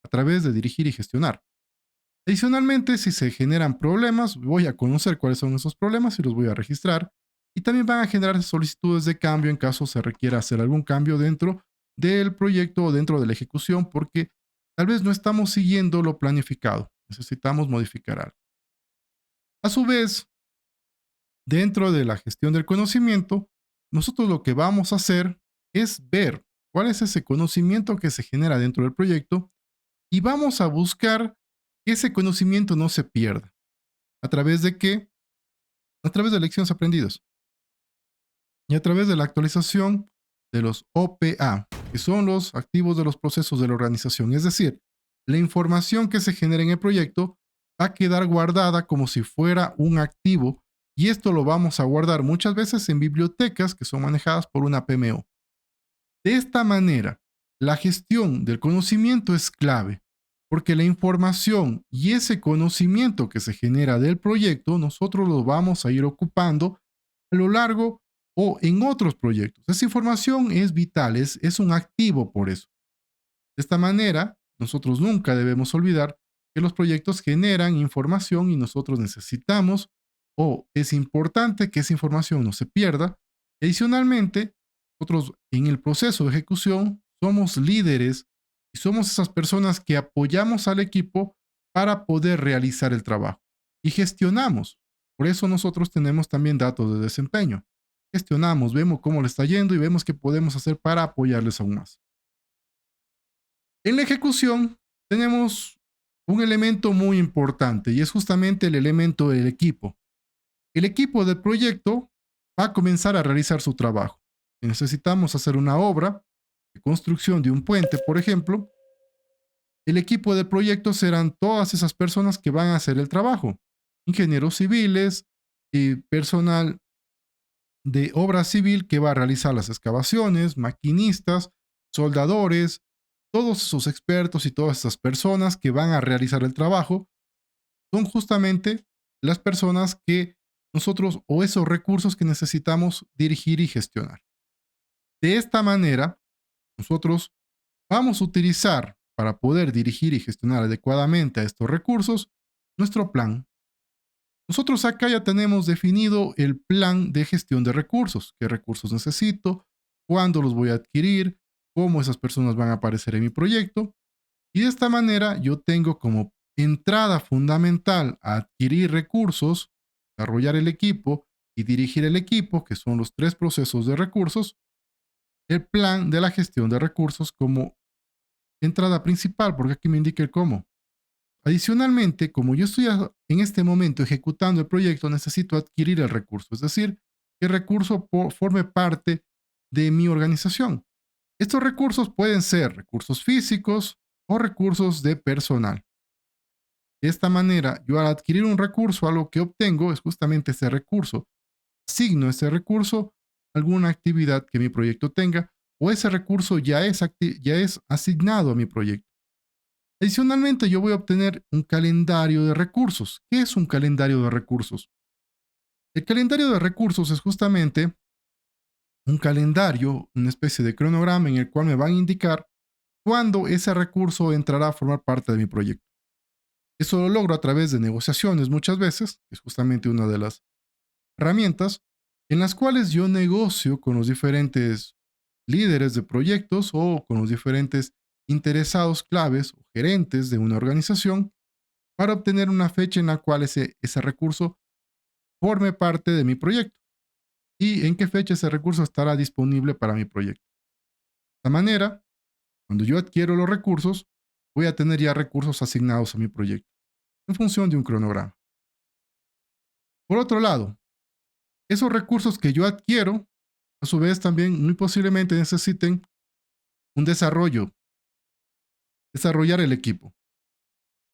A: a través de dirigir y gestionar. Adicionalmente, si se generan problemas, voy a conocer cuáles son esos problemas y los voy a registrar. Y también van a generar solicitudes de cambio en caso se requiera hacer algún cambio dentro del proyecto o dentro de la ejecución, porque tal vez no estamos siguiendo lo planificado. Necesitamos modificar algo. A su vez, dentro de la gestión del conocimiento, nosotros lo que vamos a hacer es ver cuál es ese conocimiento que se genera dentro del proyecto y vamos a buscar que ese conocimiento no se pierda. ¿A través de qué? A través de lecciones aprendidas y a través de la actualización de los OPA, que son los activos de los procesos de la organización. Es decir, la información que se genera en el proyecto va a quedar guardada como si fuera un activo y esto lo vamos a guardar muchas veces en bibliotecas que son manejadas por una PMO. De esta manera, la gestión del conocimiento es clave, porque la información y ese conocimiento que se genera del proyecto, nosotros lo vamos a ir ocupando a lo largo o en otros proyectos. Esa información es vital, es un activo por eso. De esta manera, nosotros nunca debemos olvidar que los proyectos generan información y nosotros necesitamos o es importante que esa información no se pierda. Adicionalmente, nosotros en el proceso de ejecución somos líderes y somos esas personas que apoyamos al equipo para poder realizar el trabajo y gestionamos. Por eso nosotros tenemos también datos de desempeño. Gestionamos, vemos cómo le está yendo y vemos qué podemos hacer para apoyarles aún más. En la ejecución tenemos un elemento muy importante y es justamente el elemento del equipo. El equipo del proyecto va a comenzar a realizar su trabajo. Si necesitamos hacer una obra de construcción de un puente, por ejemplo, el equipo del proyecto serán todas esas personas que van a hacer el trabajo. Ingenieros civiles y personal de obra civil que va a realizar las excavaciones, maquinistas, soldadores, todos esos expertos y todas esas personas que van a realizar el trabajo son justamente las personas que nosotros o esos recursos que necesitamos dirigir y gestionar. De esta manera, nosotros vamos a utilizar para poder dirigir y gestionar adecuadamente a estos recursos nuestro plan. Nosotros acá ya tenemos definido el plan de gestión de recursos, qué recursos necesito, cuándo los voy a adquirir, cómo esas personas van a aparecer en mi proyecto. Y de esta manera yo tengo como entrada fundamental a adquirir recursos, desarrollar el equipo y dirigir el equipo, que son los tres procesos de recursos, el plan de la gestión de recursos como entrada principal, porque aquí me indica el cómo. Adicionalmente, como yo estoy en este momento ejecutando el proyecto, necesito adquirir el recurso, es decir, que el recurso forme parte de mi organización. Estos recursos pueden ser recursos físicos o recursos de personal. De esta manera, yo al adquirir un recurso, algo que obtengo es justamente ese recurso. Asigno ese recurso a alguna actividad que mi proyecto tenga o ese recurso ya es asignado a mi proyecto. Adicionalmente, yo voy a obtener un calendario de recursos. ¿Qué es un calendario de recursos? El calendario de recursos es justamente un calendario, una especie de cronograma en el cual me van a indicar cuándo ese recurso entrará a formar parte de mi proyecto. Eso lo logro a través de negociaciones muchas veces, que es justamente una de las herramientas en las cuales yo negocio con los diferentes líderes de proyectos o con los diferentes interesados claves o gerentes de una organización para obtener una fecha en la cual ese recurso forme parte de mi proyecto y en qué fecha ese recurso estará disponible para mi proyecto. De esta manera, cuando yo adquiero los recursos, voy a tener ya recursos asignados a mi proyecto en función de un cronograma. Por otro lado, esos recursos que yo adquiero, a su vez también muy posiblemente necesiten un desarrollar el equipo.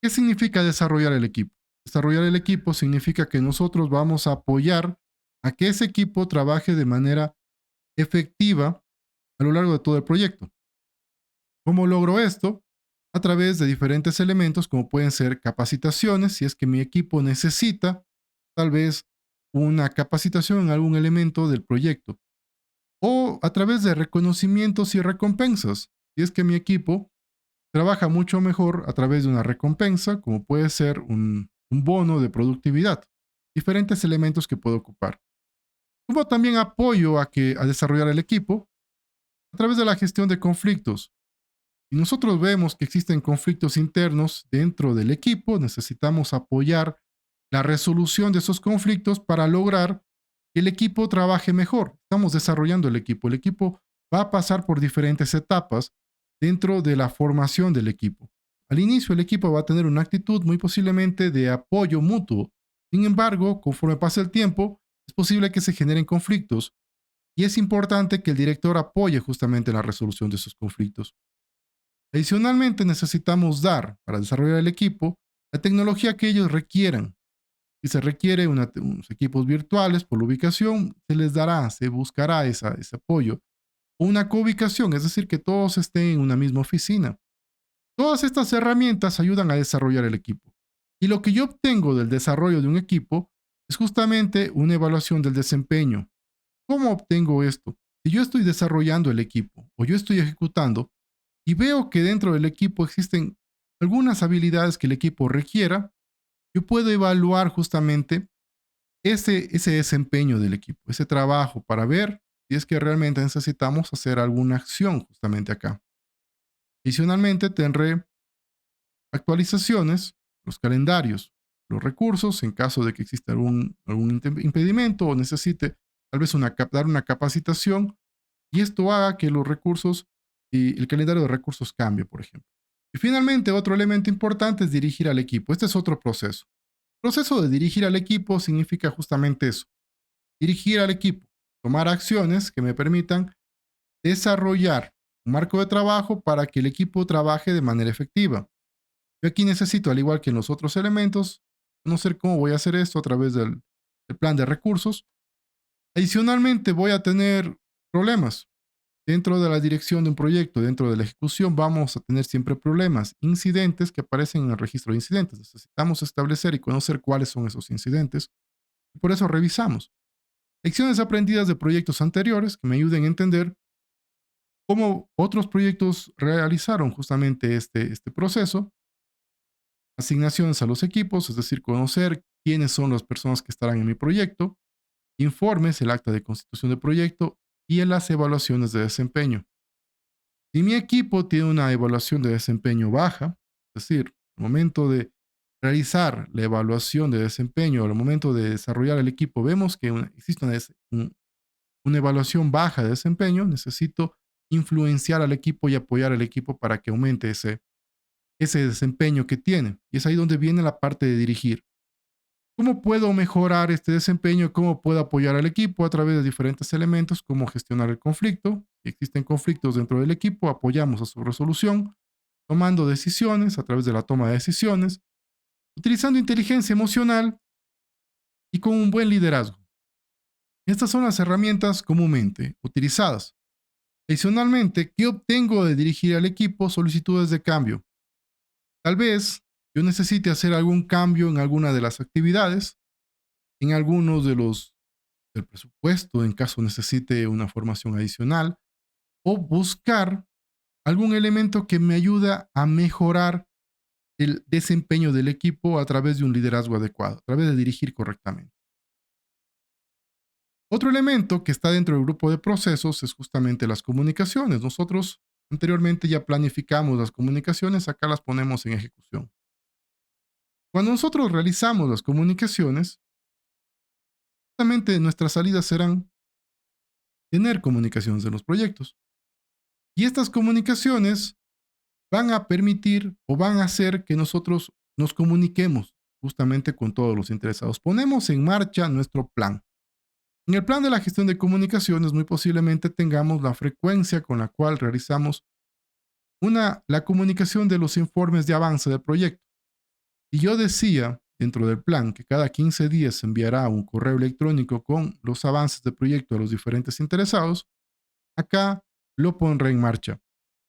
A: ¿Qué significa desarrollar el equipo? Desarrollar el equipo significa que nosotros vamos a apoyar a que ese equipo trabaje de manera efectiva a lo largo de todo el proyecto. ¿Cómo logro esto? a través de diferentes elementos como pueden ser capacitaciones, si es que mi equipo necesita tal vez una capacitación en algún elemento del proyecto, o a través de reconocimientos y recompensas, si es que mi equipo trabaja mucho mejor a través de una recompensa, como puede ser un bono de productividad, diferentes elementos que puedo ocupar. Como también apoyo a desarrollar el equipo a través de la gestión de conflictos. Si nosotros vemos que existen conflictos internos dentro del equipo, necesitamos apoyar la resolución de esos conflictos para lograr que el equipo trabaje mejor. Estamos desarrollando el equipo. El equipo va a pasar por diferentes etapas dentro de la formación del equipo. Al inicio, el equipo va a tener una actitud muy posiblemente de apoyo mutuo. Sin embargo, conforme pasa el tiempo, es posible que se generen conflictos y es importante que el director apoye justamente la resolución de esos conflictos. Adicionalmente, necesitamos dar, para desarrollar el equipo, la tecnología que ellos requieran. Si se requiere unos equipos virtuales por la ubicación, se les dará, se buscará ese apoyo. O una coubicación, es decir, que todos estén en una misma oficina. Todas estas herramientas ayudan a desarrollar el equipo. Y lo que yo obtengo del desarrollo de un equipo es justamente una evaluación del desempeño. ¿Cómo obtengo esto? Si yo estoy desarrollando el equipo o yo estoy ejecutando y veo que dentro del equipo existen algunas habilidades que el equipo requiera, yo puedo evaluar justamente ese desempeño del equipo, ese trabajo para ver si es que realmente necesitamos hacer alguna acción justamente acá. Adicionalmente, tendré actualizaciones, los calendarios, los recursos en caso de que exista algún impedimento o necesite tal vez dar una capacitación y esto haga que los recursos y el calendario de recursos cambie, por ejemplo. Y finalmente, otro elemento importante es dirigir al equipo. Este es otro proceso. El proceso de dirigir al equipo significa justamente eso, dirigir al equipo, tomar acciones que me permitan desarrollar un marco de trabajo para que el equipo trabaje de manera efectiva. Yo aquí necesito, al igual que en los otros elementos, conocer cómo voy a hacer esto a través del plan de recursos. Adicionalmente, voy a tener problemas. Dentro de la dirección de un proyecto, dentro de la ejecución, vamos a tener siempre problemas, incidentes que aparecen en el registro de incidentes. Necesitamos establecer y conocer cuáles son esos incidentes y por eso revisamos. Lecciones aprendidas de proyectos anteriores que me ayuden a entender cómo otros proyectos realizaron justamente este proceso. Asignaciones a los equipos, es decir, conocer quiénes son las personas que estarán en mi proyecto. Informes, el acta de constitución de proyecto y en las evaluaciones de desempeño. Si mi equipo tiene una evaluación de desempeño baja, es decir, al momento de realizar la evaluación de desempeño, al momento de desarrollar el equipo, vemos que existe una evaluación baja de desempeño, necesito influenciar al equipo y apoyar al equipo para que aumente ese desempeño que tiene. Y es ahí donde viene la parte de dirigir. ¿Cómo puedo mejorar este desempeño? ¿Cómo puedo apoyar al equipo a través de diferentes elementos? ¿Cómo gestionar el conflicto? Si existen conflictos dentro del equipo, apoyamos a su resolución, tomando decisiones a través de la toma de decisiones, utilizando inteligencia emocional y con un buen liderazgo. Estas son las herramientas comúnmente utilizadas. Adicionalmente, ¿qué obtengo de dirigir al equipo? Solicitudes de cambio. Tal vez yo necesite hacer algún cambio en alguna de las actividades, en algunos de los del presupuesto en caso necesite una formación adicional o buscar algún elemento que me ayuda a mejorar el desempeño del equipo a través de un liderazgo adecuado, a través de dirigir correctamente. Otro elemento que está dentro del grupo de procesos es justamente las comunicaciones. Nosotros anteriormente ya planificamos las comunicaciones, acá las ponemos en ejecución. Cuando nosotros realizamos las comunicaciones, justamente nuestras salidas serán tener comunicaciones de los proyectos. Y estas comunicaciones van a permitir o van a hacer que nosotros nos comuniquemos justamente con todos los interesados. Ponemos en marcha nuestro plan. En el plan de la gestión de comunicaciones, muy posiblemente tengamos la frecuencia con la cual realizamos la comunicación de los informes de avance del proyecto. Y yo decía dentro del plan que cada 15 días se enviará un correo electrónico con los avances del proyecto a los diferentes interesados. Acá lo pondré en marcha.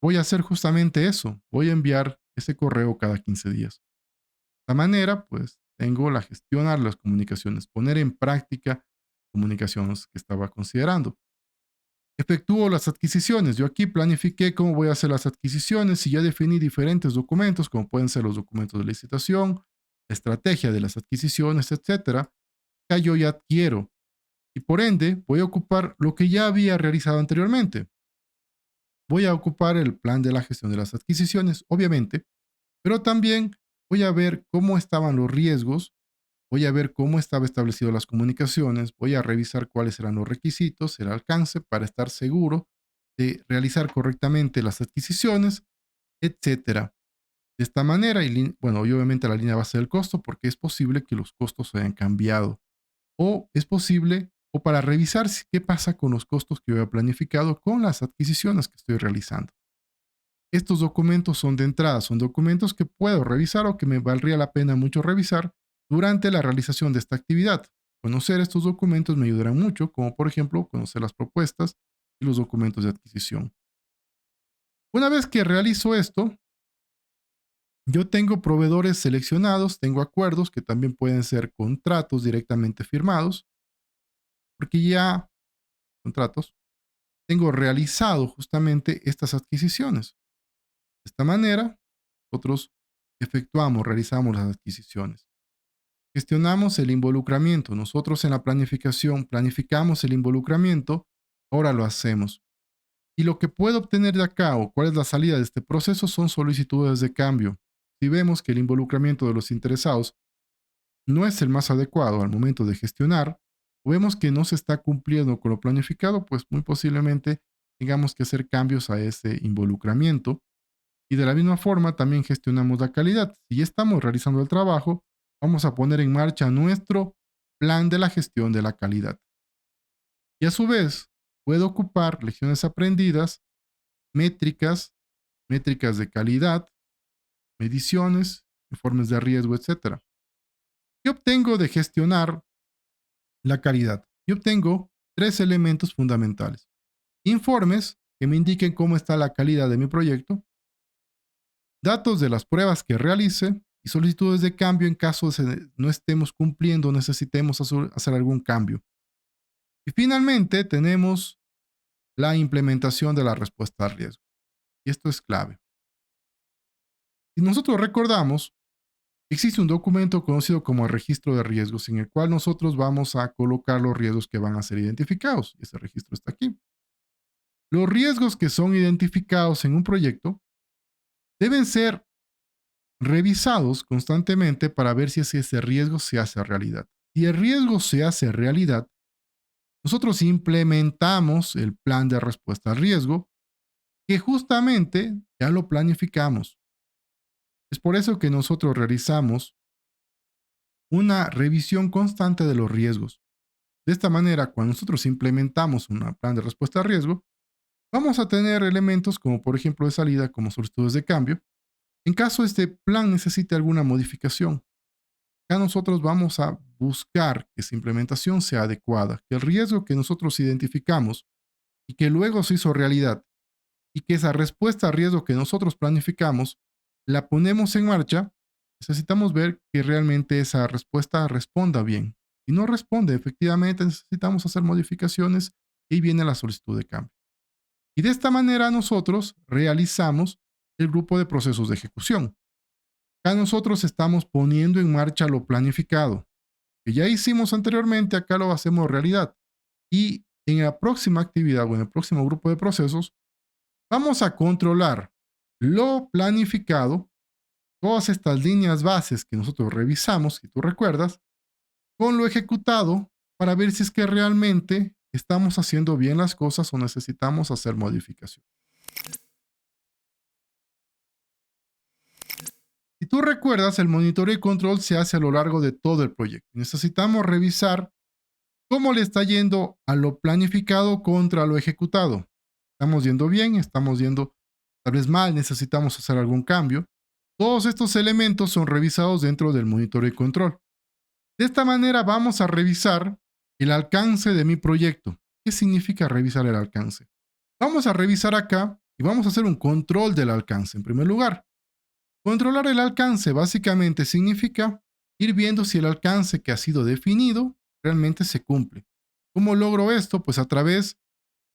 A: Voy a hacer justamente eso. Voy a enviar ese correo cada 15 días. De esta manera, pues tengo la gestionar las comunicaciones, poner en práctica comunicaciones que estaba considerando. Efectúo las adquisiciones. Yo aquí planifiqué cómo voy a hacer las adquisiciones y ya definí diferentes documentos, como pueden ser los documentos de licitación, la estrategia de las adquisiciones, etcétera. Ya yo ya adquiero y por ende voy a ocupar lo que ya había realizado anteriormente. Voy a ocupar el plan de la gestión de las adquisiciones, obviamente, pero también voy a ver cómo estaban los riesgos, voy a ver cómo estaba establecido las comunicaciones, voy a revisar cuáles eran los requisitos, el alcance para estar seguro de realizar correctamente las adquisiciones, etcétera. De esta manera, y bueno, y obviamente la línea base del costo, porque es posible que los costos hayan cambiado. O es posible, o para revisar qué pasa con los costos que yo he planificado con las adquisiciones que estoy realizando. Estos documentos son de entrada, son documentos que puedo revisar o que me valdría la pena mucho revisar durante la realización de esta actividad. Conocer estos documentos me ayudarán mucho, como por ejemplo conocer las propuestas y los documentos de adquisición. Una vez que realizo esto, yo tengo proveedores seleccionados, tengo acuerdos que también pueden ser contratos directamente firmados, porque ya contratos, tengo realizado justamente estas adquisiciones. De esta manera, nosotros realizamos las adquisiciones. Gestionamos el involucramiento. Nosotros en la planificación planificamos el involucramiento, ahora lo hacemos. Y lo que puedo obtener de acá o cuál es la salida de este proceso son solicitudes de cambio. Si vemos que el involucramiento de los interesados no es el más adecuado al momento de gestionar, o vemos que no se está cumpliendo con lo planificado, pues muy posiblemente tengamos que hacer cambios a ese involucramiento. Y de la misma forma también gestionamos la calidad. Si ya estamos realizando el trabajo, vamos a poner en marcha nuestro plan de la gestión de la calidad. Y a su vez, puedo ocupar lecciones aprendidas, métricas, métricas de calidad, mediciones, informes de riesgo, etcétera. ¿Qué obtengo de gestionar la calidad? Yo obtengo tres elementos fundamentales. Informes que me indiquen cómo está la calidad de mi proyecto, datos de las pruebas que realice y solicitudes de cambio en caso de no estemos cumpliendo o necesitemos hacer algún cambio. Y finalmente tenemos la implementación de la respuesta al riesgo. Y esto es clave. Si nosotros recordamos, existe un documento conocido como el registro de riesgos en el cual nosotros vamos a colocar los riesgos que van a ser identificados. Y ese registro está aquí. Los riesgos que son identificados en un proyecto deben ser revisados constantemente para ver si ese riesgo se hace realidad. Si el riesgo se hace realidad, nosotros implementamos el plan de respuesta al riesgo que justamente ya lo planificamos. Es por eso que nosotros realizamos una revisión constante de los riesgos. De esta manera, cuando nosotros implementamos un plan de respuesta al riesgo, vamos a tener elementos como por ejemplo de salida, como solicitudes de cambio. En caso este plan necesite alguna modificación, acá nosotros vamos a buscar que esa implementación sea adecuada, que el riesgo que nosotros identificamos y que luego se hizo realidad y que esa respuesta al riesgo que nosotros planificamos la ponemos en marcha, necesitamos ver que realmente esa respuesta responda bien. Si no responde, efectivamente necesitamos hacer modificaciones y viene la solicitud de cambio. Y de esta manera nosotros realizamos el grupo de procesos de ejecución. Acá nosotros estamos poniendo en marcha lo planificado, que ya hicimos anteriormente, acá lo hacemos realidad. Y en la próxima actividad o en el próximo grupo de procesos, vamos a controlar lo planificado, todas estas líneas bases que nosotros revisamos, si tú recuerdas, con lo ejecutado para ver si es que realmente estamos haciendo bien las cosas o necesitamos hacer modificación. Si tú recuerdas, el monitoreo y control se hace a lo largo de todo el proyecto. Necesitamos revisar cómo le está yendo a lo planificado contra lo ejecutado. ¿Estamos yendo bien? ¿Estamos yendo tal vez mal? ¿Necesitamos hacer algún cambio? Todos estos elementos son revisados dentro del monitoreo y control. De esta manera vamos a revisar el alcance de mi proyecto. ¿Qué significa revisar el alcance? Vamos a revisar acá y vamos a hacer un control del alcance en primer lugar. Controlar el alcance básicamente significa ir viendo si el alcance que ha sido definido realmente se cumple. ¿Cómo logro esto? Pues a través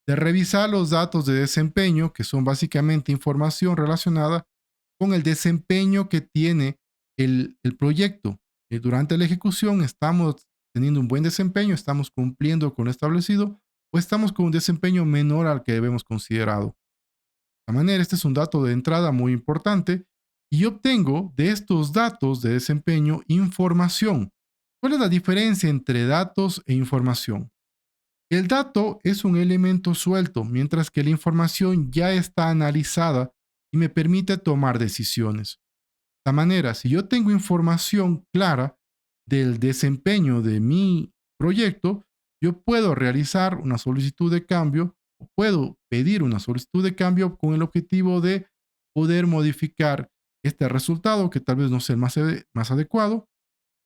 A: de revisar los datos de desempeño, que son básicamente información relacionada con el desempeño que tiene el proyecto. Durante la ejecución estamos teniendo un buen desempeño, estamos cumpliendo con lo establecido o estamos con un desempeño menor al que debemos considerado. De esta manera, este es un dato de entrada muy importante y obtengo de estos datos de desempeño información. ¿Cuál es la diferencia entre datos e información? El dato es un elemento suelto, mientras que la información ya está analizada y me permite tomar decisiones. De esta manera, si yo tengo información clara del desempeño de mi proyecto, yo puedo realizar una solicitud de cambio o puedo pedir una solicitud de cambio con el objetivo de poder modificar este resultado que tal vez no sea el más adecuado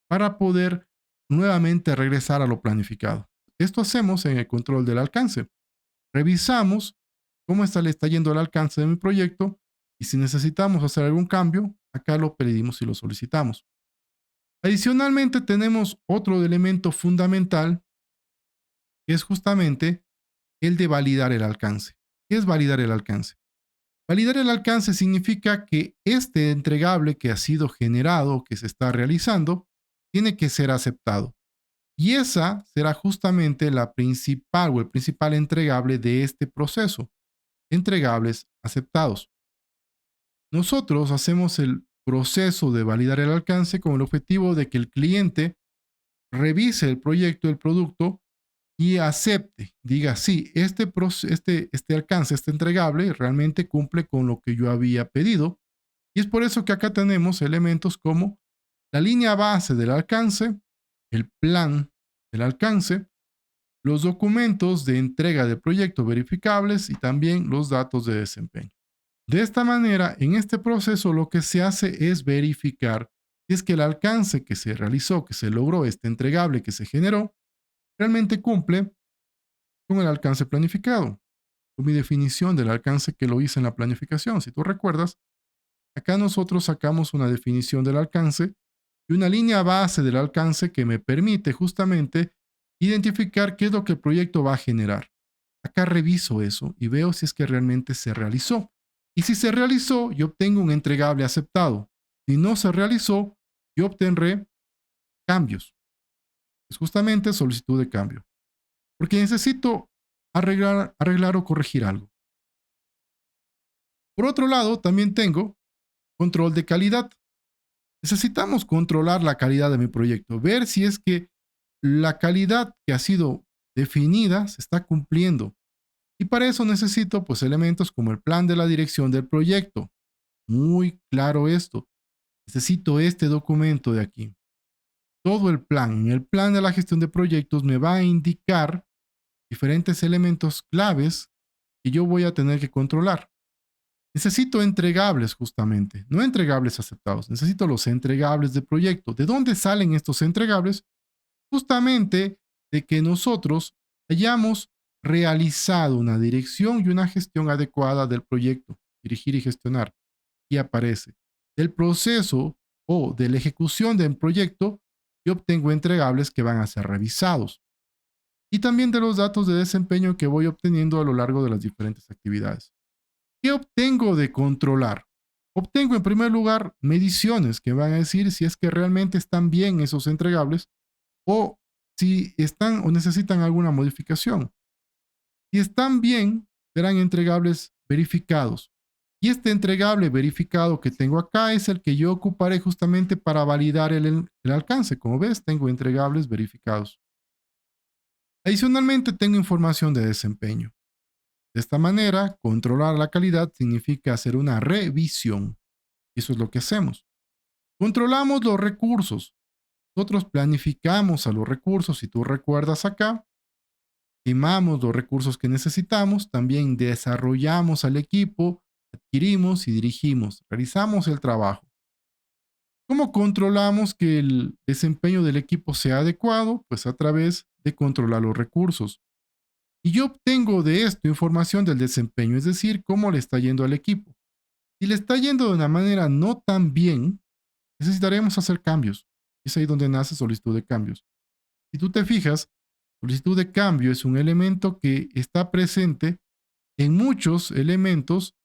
A: para poder nuevamente regresar a lo planificado. Esto hacemos en el control del alcance. Revisamos cómo le está yendo el alcance de mi proyecto y si necesitamos hacer algún cambio, acá lo pedimos y lo solicitamos. Adicionalmente, tenemos otro elemento fundamental que es justamente el de validar el alcance. ¿Qué es validar el alcance? Validar el alcance significa que este entregable que ha sido generado, que se está realizando, tiene que ser aceptado. Y esa será justamente la principal o el principal entregable de este proceso. Entregables aceptados. Nosotros hacemos el proceso de validar el alcance con el objetivo de que el cliente revise el proyecto, el producto y acepte, diga, sí, este alcance, este entregable realmente cumple con lo que yo había pedido. Y es por eso que acá tenemos elementos como la línea base del alcance, el plan del alcance, los documentos de entrega del proyecto verificables y también los datos de desempeño. De esta manera, en este proceso lo que se hace es verificar si es que el alcance que se realizó, que se logró, este entregable que se generó, realmente cumple con el alcance planificado, con mi definición del alcance que lo hice en la planificación. Si tú recuerdas, acá nosotros sacamos una definición del alcance y una línea base del alcance que me permite justamente identificar qué es lo que el proyecto va a generar. Acá reviso eso y veo si es que realmente se realizó. Y si se realizó, yo obtengo un entregable aceptado. Si no se realizó, yo obtendré cambios. Es justamente solicitud de cambio. Porque necesito arreglar o corregir algo. Por otro lado, también tengo control de calidad. Necesitamos controlar la calidad de mi proyecto, ver si es que la calidad que ha sido definida se está cumpliendo. Y para eso necesito pues elementos como el plan de la dirección del proyecto. Muy claro esto. Necesito este documento de aquí. Todo el plan. En el plan de la gestión de proyectos me va a indicar diferentes elementos claves que yo voy a tener que controlar. Necesito entregables justamente, no entregables aceptados. Necesito los entregables de proyecto. ¿De dónde salen estos entregables? Justamente de que nosotros hayamos realizado una dirección y una gestión adecuada del proyecto, dirigir y gestionar. Y aparece. Del proceso o de la ejecución del proyecto, yo obtengo entregables que van a ser revisados. Y también de los datos de desempeño que voy obteniendo a lo largo de las diferentes actividades. ¿Qué obtengo de controlar? Obtengo en primer lugar mediciones que van a decir si es que realmente están bien esos entregables o si están o necesitan alguna modificación. Si están bien, serán entregables verificados. Y este entregable verificado que tengo acá es el que yo ocuparé justamente para validar el alcance. Como ves, tengo entregables verificados. Adicionalmente, tengo información de desempeño. De esta manera, controlar la calidad significa hacer una revisión. Eso es lo que hacemos. Controlamos los recursos. Nosotros planificamos a los recursos, si tú recuerdas acá, estimamos los recursos que necesitamos, también desarrollamos al equipo, adquirimos y dirigimos, realizamos el trabajo. ¿Cómo controlamos que el desempeño del equipo sea adecuado? Pues a través de controlar los recursos. Y yo obtengo de esto información del desempeño, es decir, cómo le está yendo al equipo. Si le está yendo de una manera no tan bien, necesitaremos hacer cambios. Es ahí donde nace solicitud de cambios. Si tú te fijas, solicitud de cambio es un elemento que está presente en muchos elementos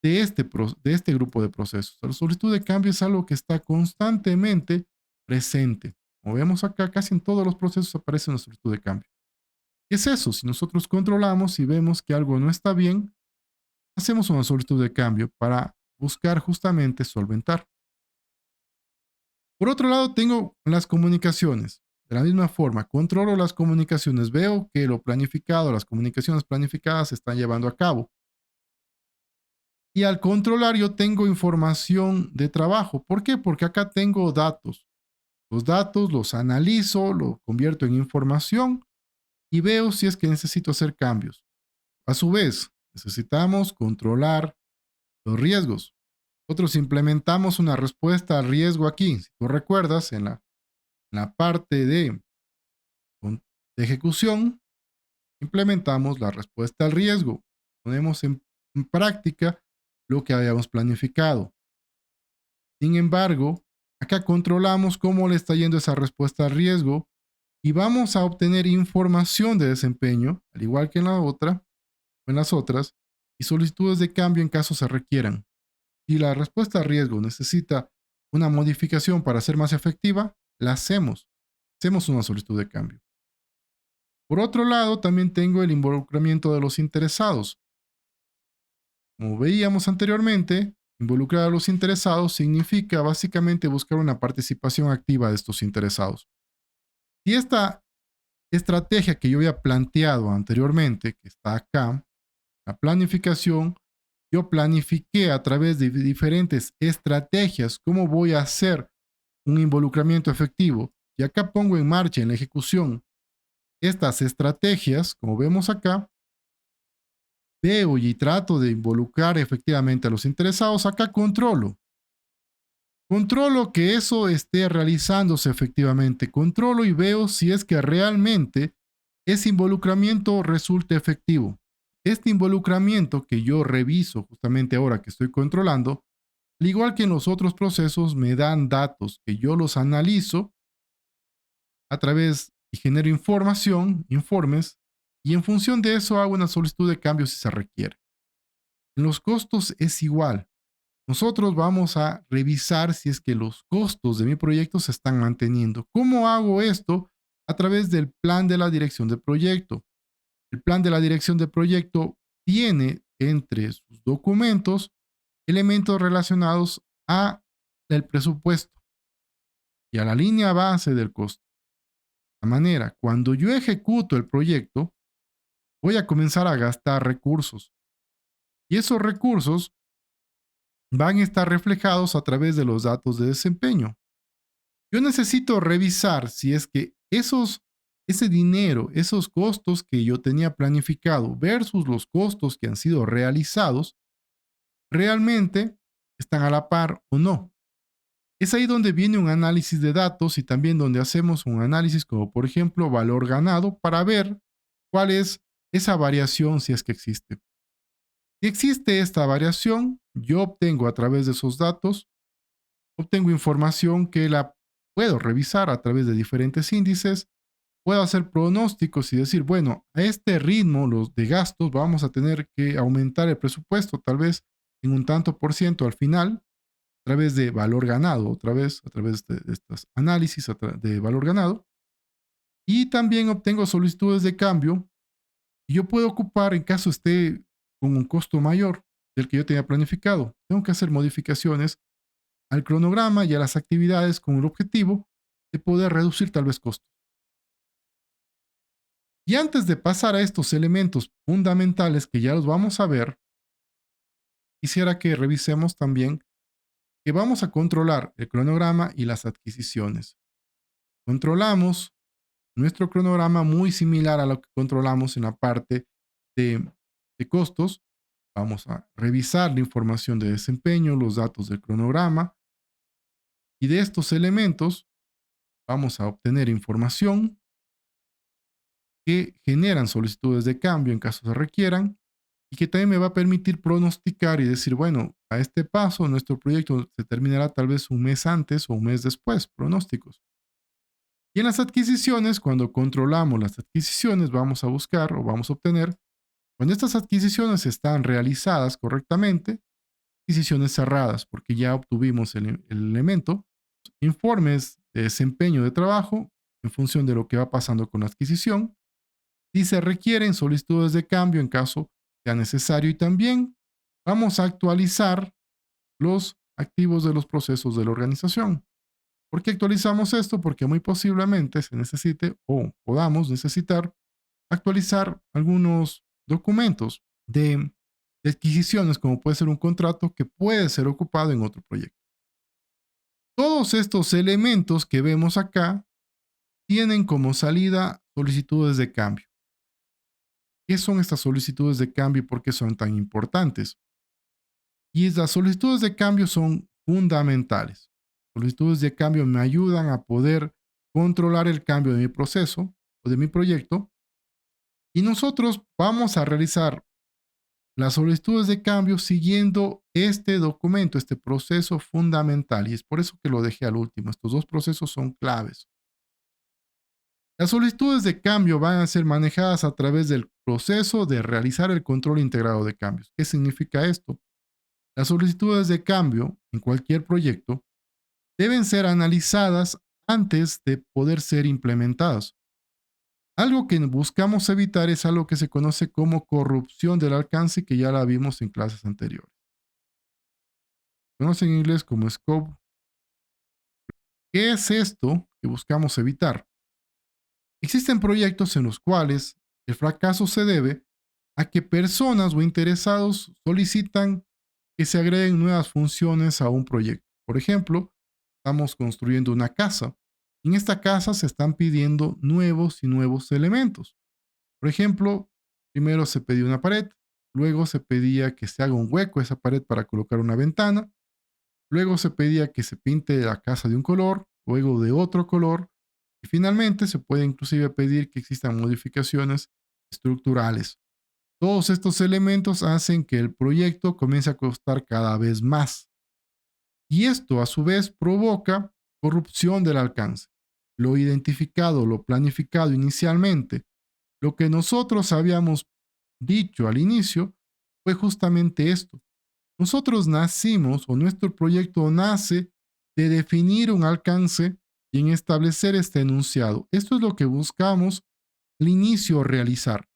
A: de este grupo de procesos. La solicitud de cambio es algo que está constantemente presente. Como vemos acá, casi en todos los procesos aparece una solicitud de cambio. ¿Qué es eso? Si nosotros controlamos y vemos que algo no está bien, hacemos una solicitud de cambio para buscar justamente solventar. Por otro lado, tengo las comunicaciones. De la misma forma, controlo las comunicaciones, veo que lo planificado, las comunicaciones planificadas se están llevando a cabo. Y al controlar yo tengo información de trabajo. ¿Por qué? Porque acá tengo datos. Los datos los analizo, los convierto en información y veo si es que necesito hacer cambios. A su vez, necesitamos controlar los riesgos. Nosotros implementamos una respuesta al riesgo aquí. Si tú recuerdas, en la parte de ejecución, implementamos la respuesta al riesgo. Ponemos en práctica lo que habíamos planificado. Sin embargo, acá controlamos cómo le está yendo esa respuesta al riesgo y vamos a obtener información de desempeño, al igual que en la otra o en las otras, y solicitudes de cambio en caso se requieran. Si la respuesta al riesgo necesita una modificación para ser más efectiva, la hacemos. Hacemos una solicitud de cambio. Por otro lado, también tengo el involucramiento de los interesados. Como veíamos anteriormente, involucrar a los interesados significa básicamente buscar una participación activa de estos interesados. Y esta estrategia que yo había planteado anteriormente, que está acá, la planificación, yo planifiqué a través de diferentes estrategias cómo voy a hacer un involucramiento efectivo. Y acá pongo en marcha, en la ejecución, estas estrategias, como vemos acá, veo y trato de involucrar efectivamente a los interesados. Acá controlo. Controlo que eso esté realizándose efectivamente. Controlo y veo si es que realmente ese involucramiento resulta efectivo. Este involucramiento que yo reviso justamente ahora que estoy controlando, al igual que en los otros procesos, me dan datos que yo los analizo a través y genero información, informes, y en función de eso hago una solicitud de cambio si se requiere. En los costos es igual. Nosotros vamos a revisar si es que los costos de mi proyecto se están manteniendo. ¿Cómo hago esto? A través del plan de la dirección de proyecto. El plan de la dirección de proyecto tiene entre sus documentos elementos relacionados a el presupuesto y a la línea base del costo. De manera, cuando yo ejecuto el proyecto, voy a comenzar a gastar recursos y esos recursos van a estar reflejados a través de los datos de desempeño. Yo necesito revisar si es que ese dinero, esos costos que yo tenía planificado versus los costos que han sido realizados, realmente están a la par o no. Es ahí donde viene un análisis de datos y también donde hacemos un análisis como por ejemplo valor ganado para ver cuál es esa variación si es que existe. Si existe esta variación, yo obtengo a través de esos datos, obtengo información que la puedo revisar a través de diferentes índices, puedo hacer pronósticos y decir, bueno, a este ritmo los de gastos vamos a tener que aumentar el presupuesto tal vez en un tanto por ciento al final a través de valor ganado, otra vez a través de estos análisis de valor ganado. Y también obtengo solicitudes de cambio y yo puedo ocupar en caso esté con un costo mayor del que yo tenía planificado. Tengo que hacer modificaciones al cronograma y a las actividades con el objetivo de poder reducir tal vez costos. Y antes de pasar a estos elementos fundamentales que ya los vamos a ver, quisiera que revisemos también que vamos a controlar el cronograma y las adquisiciones. Controlamos nuestro cronograma muy similar a lo que controlamos en la parte de, de costos. Vamos a revisar la información de desempeño, los datos del cronograma y de estos elementos vamos a obtener información que generan solicitudes de cambio en caso se requieran y que también me va a permitir pronosticar y decir, bueno, a este paso nuestro proyecto se terminará tal vez un mes antes o un mes después, pronósticos. Y en las adquisiciones, cuando controlamos las adquisiciones, vamos a buscar o vamos a obtener, cuando estas adquisiciones están realizadas correctamente, adquisiciones cerradas, porque ya obtuvimos el elemento, informes de desempeño de trabajo en función de lo que va pasando con la adquisición, si se requieren solicitudes de cambio en caso sea necesario y también vamos a actualizar los activos de los procesos de la organización. ¿Por qué actualizamos esto? Porque muy posiblemente se necesite o podamos necesitar actualizar algunos documentos de adquisiciones, como puede ser un contrato que puede ser ocupado en otro proyecto. Todos estos elementos que vemos acá tienen como salida solicitudes de cambio. ¿Qué son estas solicitudes de cambio y por qué son tan importantes? Y las solicitudes de cambio son fundamentales. Solicitudes de cambio me ayudan a poder controlar el cambio de mi proceso o de mi proyecto y nosotros vamos a realizar las solicitudes de cambio siguiendo este documento, este proceso fundamental y es por eso que lo dejé al último. Estos dos procesos son claves. Las solicitudes de cambio van a ser manejadas a través del proceso de realizar el control integrado de cambios. ¿Qué significa esto? Las solicitudes de cambio en cualquier proyecto deben ser analizadas antes de poder ser implementadas. Algo que buscamos evitar es algo que se conoce como corrupción del alcance, que ya la vimos en clases anteriores. Conoce en inglés como scope. ¿Qué es esto que buscamos evitar? Existen proyectos en los cuales el fracaso se debe a que personas o interesados solicitan que se agreguen nuevas funciones a un proyecto. Por ejemplo, estamos construyendo una casa. En esta casa se están pidiendo nuevos y nuevos elementos. Por ejemplo, primero se pedía una pared, luego se pedía que se haga un hueco a esa pared para colocar una ventana, luego se pedía que se pinte la casa de un color, luego de otro color, y finalmente se puede inclusive pedir que existan modificaciones estructurales. Todos estos elementos hacen que el proyecto comience a costar cada vez más. Y esto a su vez provoca corrupción del alcance. Lo identificado, lo planificado inicialmente, lo que nosotros habíamos dicho al inicio, fue justamente esto. Nosotros nacimos o nuestro proyecto nace de definir un alcance y en establecer este enunciado. Esto es lo que buscamos al inicio realizar.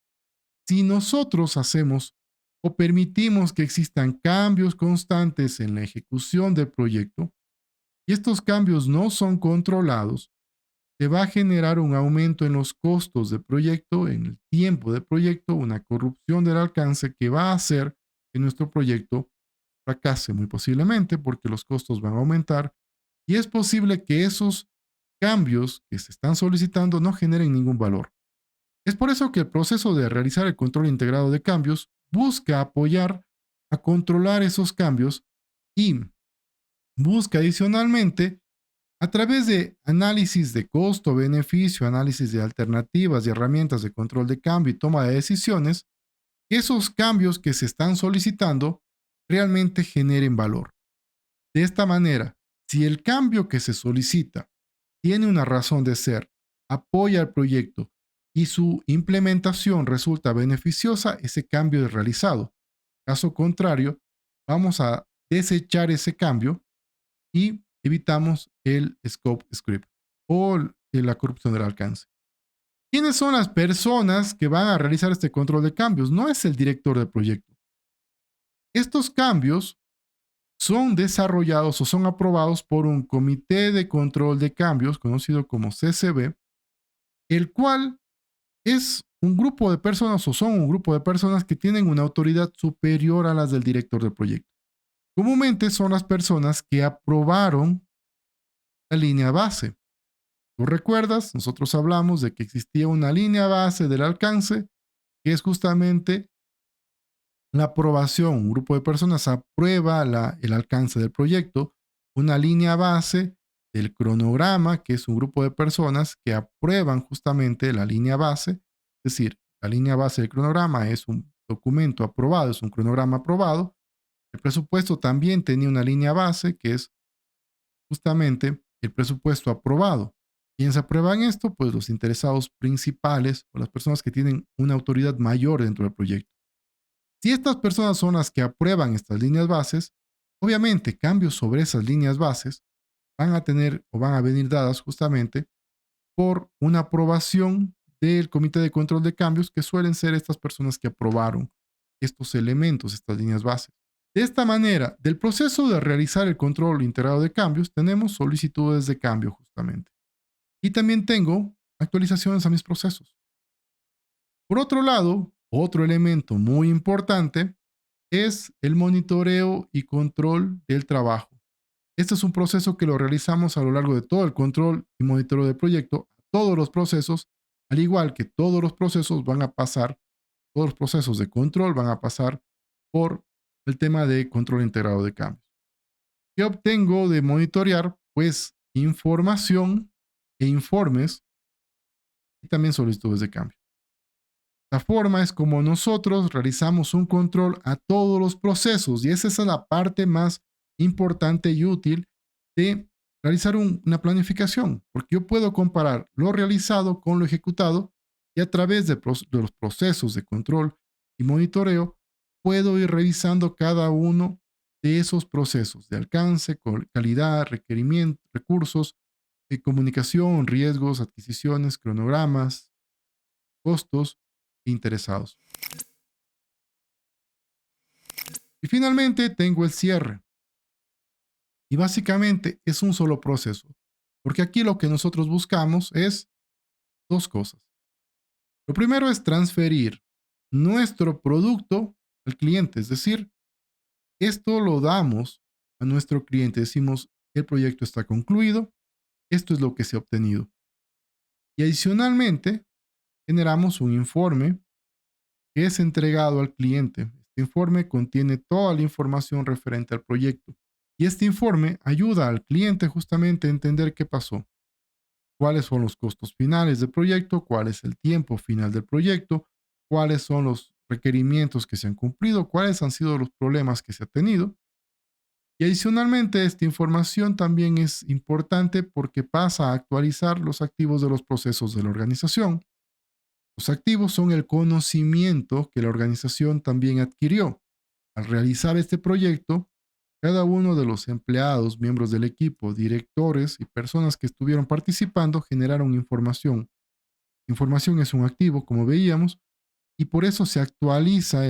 A: Si nosotros hacemos o permitimos que existan cambios constantes en la ejecución del proyecto y estos cambios no son controlados, se va a generar un aumento en los costos del proyecto, en el tiempo del proyecto, una corrupción del alcance que va a hacer que nuestro proyecto fracase muy posiblemente porque los costos van a aumentar y es posible que esos cambios que se están solicitando no generen ningún valor. Es por eso que el proceso de realizar el control integrado de cambios busca apoyar a controlar esos cambios y busca adicionalmente, a través de análisis de costo-beneficio, análisis de alternativas y herramientas de control de cambio y toma de decisiones, que esos cambios que se están solicitando realmente generen valor. De esta manera, si el cambio que se solicita tiene una razón de ser, apoya al proyecto y su implementación resulta beneficiosa, ese cambio es realizado. Caso contrario, vamos a desechar ese cambio y evitamos el scope script o la corrupción del alcance. ¿Quiénes son las personas que van a realizar este control de cambios? No es el director del proyecto. Estos cambios son desarrollados o son aprobados por un comité de control de cambios, conocido como CCB, el cual es un grupo de personas o son un grupo de personas que tienen una autoridad superior a las del director del proyecto. Comúnmente son las personas que aprobaron la línea base. ¿Tú recuerdas? Nosotros hablamos de que existía una línea base del alcance, que es justamente la aprobación. Un grupo de personas aprueba el alcance del proyecto, una línea base del cronograma, que es un grupo de personas que aprueban justamente la línea base. Es decir, la línea base del cronograma es un documento aprobado, es un cronograma aprobado. El presupuesto también tenía una línea base que es justamente el presupuesto aprobado. ¿Quiénes aprueban esto? Pues los interesados principales o las personas que tienen una autoridad mayor dentro del proyecto. Si estas personas son las que aprueban estas líneas bases, obviamente cambios sobre esas líneas bases van a tener o van a venir dadas justamente por una aprobación del Comité de Control de Cambios, que suelen ser estas personas que aprobaron estos elementos, estas líneas bases. De esta manera, del proceso de realizar el control integrado de cambios, tenemos solicitudes de cambio justamente. Y también tengo actualizaciones a mis procesos. Por otro lado, otro elemento muy importante es el monitoreo y control del trabajo. Este es un proceso que lo realizamos a lo largo de todo el control y monitoreo del proyecto, todos los procesos, al igual que todos los procesos van a pasar, todos los procesos de control van a pasar por el tema de control integrado de cambios. ¿Qué obtengo de monitorear? Pues información e informes y también solicitudes de cambio. Esta forma es como nosotros realizamos un control a todos los procesos y esa es la parte más importante y útil de realizar una planificación, porque yo puedo comparar lo realizado con lo ejecutado y a través de los procesos de control y monitoreo puedo ir revisando cada uno de esos procesos de alcance, calidad, requerimientos, recursos, comunicación, riesgos, adquisiciones, cronogramas, costos e interesados. Y finalmente tengo el cierre. Y básicamente es un solo proceso, porque aquí lo que nosotros buscamos es dos cosas. Lo primero es transferir nuestro producto al cliente, es decir, esto lo damos a nuestro cliente, decimos, el proyecto está concluido, esto es lo que se ha obtenido. Y adicionalmente, generamos un informe que es entregado al cliente. Este informe contiene toda la información referente al proyecto. Y este informe ayuda al cliente justamente a entender qué pasó, cuáles son los costos finales del proyecto, cuál es el tiempo final del proyecto, cuáles son los requerimientos que se han cumplido, cuáles han sido los problemas que se ha tenido. Y adicionalmente, esta información también es importante porque pasa a actualizar los activos de los procesos de la organización. Los activos son el conocimiento que la organización también adquirió. Al realizar este proyecto, cada uno de los empleados, miembros del equipo, directores y personas que estuvieron participando generaron información. Información es un activo, como veíamos, y por eso se actualiza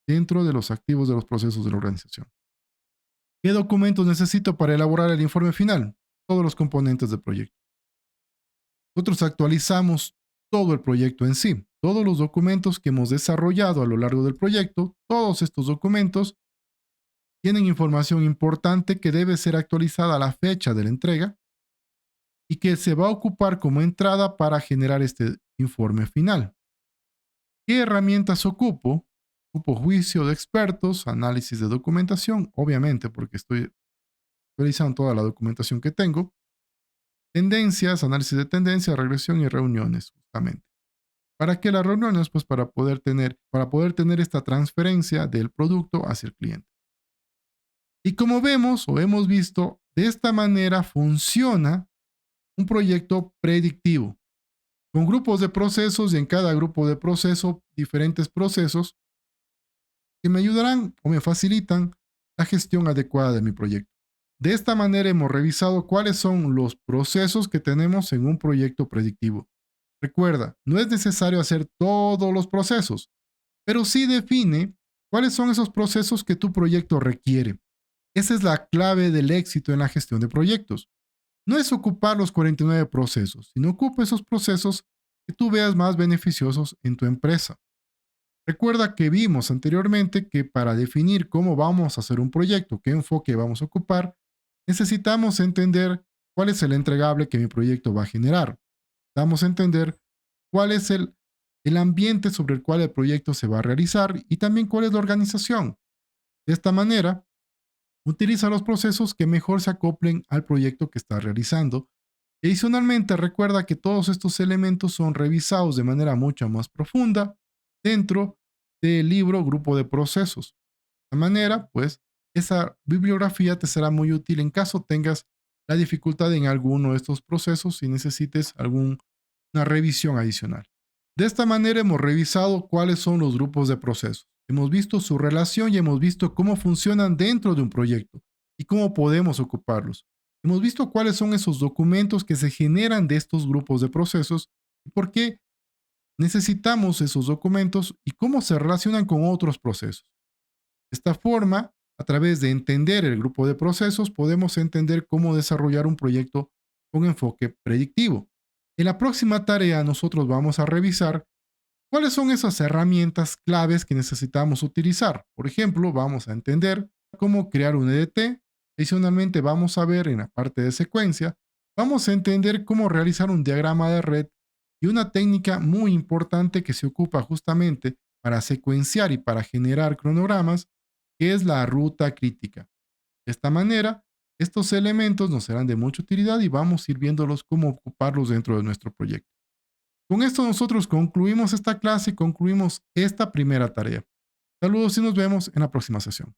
A: dentro de los activos de los procesos de la organización. ¿Qué documentos necesito para elaborar el informe final? Todos los componentes del proyecto. Nosotros actualizamos todo el proyecto en sí, todos los documentos que hemos desarrollado a lo largo del proyecto, todos estos documentos tienen información importante que debe ser actualizada a la fecha de la entrega y que se va a ocupar como entrada para generar este informe final. ¿Qué herramientas ocupo? Ocupo juicio de expertos, análisis de documentación, obviamente porque estoy actualizando toda la documentación que tengo, tendencias, análisis de tendencias, regresión y reuniones, justamente. ¿Para qué las reuniones? Pues para poder tener esta transferencia del producto hacia el cliente. Y como vemos o hemos visto, de esta manera funciona un proyecto predictivo, con grupos de procesos y en cada grupo de proceso diferentes procesos que me ayudarán o me facilitan la gestión adecuada de mi proyecto. De esta manera hemos revisado cuáles son los procesos que tenemos en un proyecto predictivo. Recuerda, no es necesario hacer todos los procesos, pero sí define cuáles son esos procesos que tu proyecto requiere. Esa es la clave del éxito en la gestión de proyectos. No es ocupar los 49 procesos, sino ocupa esos procesos que tú veas más beneficiosos en tu empresa. Recuerda que vimos anteriormente que para definir cómo vamos a hacer un proyecto, qué enfoque vamos a ocupar, necesitamos entender cuál es el entregable que mi proyecto va a generar. Necesitamos entender cuál es el ambiente sobre el cual el proyecto se va a realizar y también cuál es la organización. De esta manera, utiliza los procesos que mejor se acoplen al proyecto que estás realizando. Y adicionalmente, recuerda que todos estos elementos son revisados de manera mucho más profunda dentro del libro Grupo de Procesos. De esta manera, pues, esa bibliografía te será muy útil en caso tengas la dificultad en alguno de estos procesos y necesites alguna revisión adicional. De esta manera hemos revisado cuáles son los grupos de procesos. Hemos visto su relación y hemos visto cómo funcionan dentro de un proyecto y cómo podemos ocuparlos. Hemos visto cuáles son esos documentos que se generan de estos grupos de procesos y por qué necesitamos esos documentos y cómo se relacionan con otros procesos. De esta forma, a través de entender el grupo de procesos, podemos entender cómo desarrollar un proyecto con enfoque predictivo. En la próxima tarea, nosotros vamos a revisar cuáles son esas herramientas claves que necesitamos utilizar. Por ejemplo, vamos a entender cómo crear un EDT. Adicionalmente, vamos a ver en la parte de secuencia, vamos a entender cómo realizar un diagrama de red y una técnica muy importante que se ocupa justamente para secuenciar y para generar cronogramas, que es la ruta crítica. De esta manera, estos elementos nos serán de mucha utilidad y vamos a ir viéndolos cómo ocuparlos dentro de nuestro proyecto. Con esto nosotros concluimos esta clase y concluimos esta primera tarea. Saludos y nos vemos en la próxima sesión.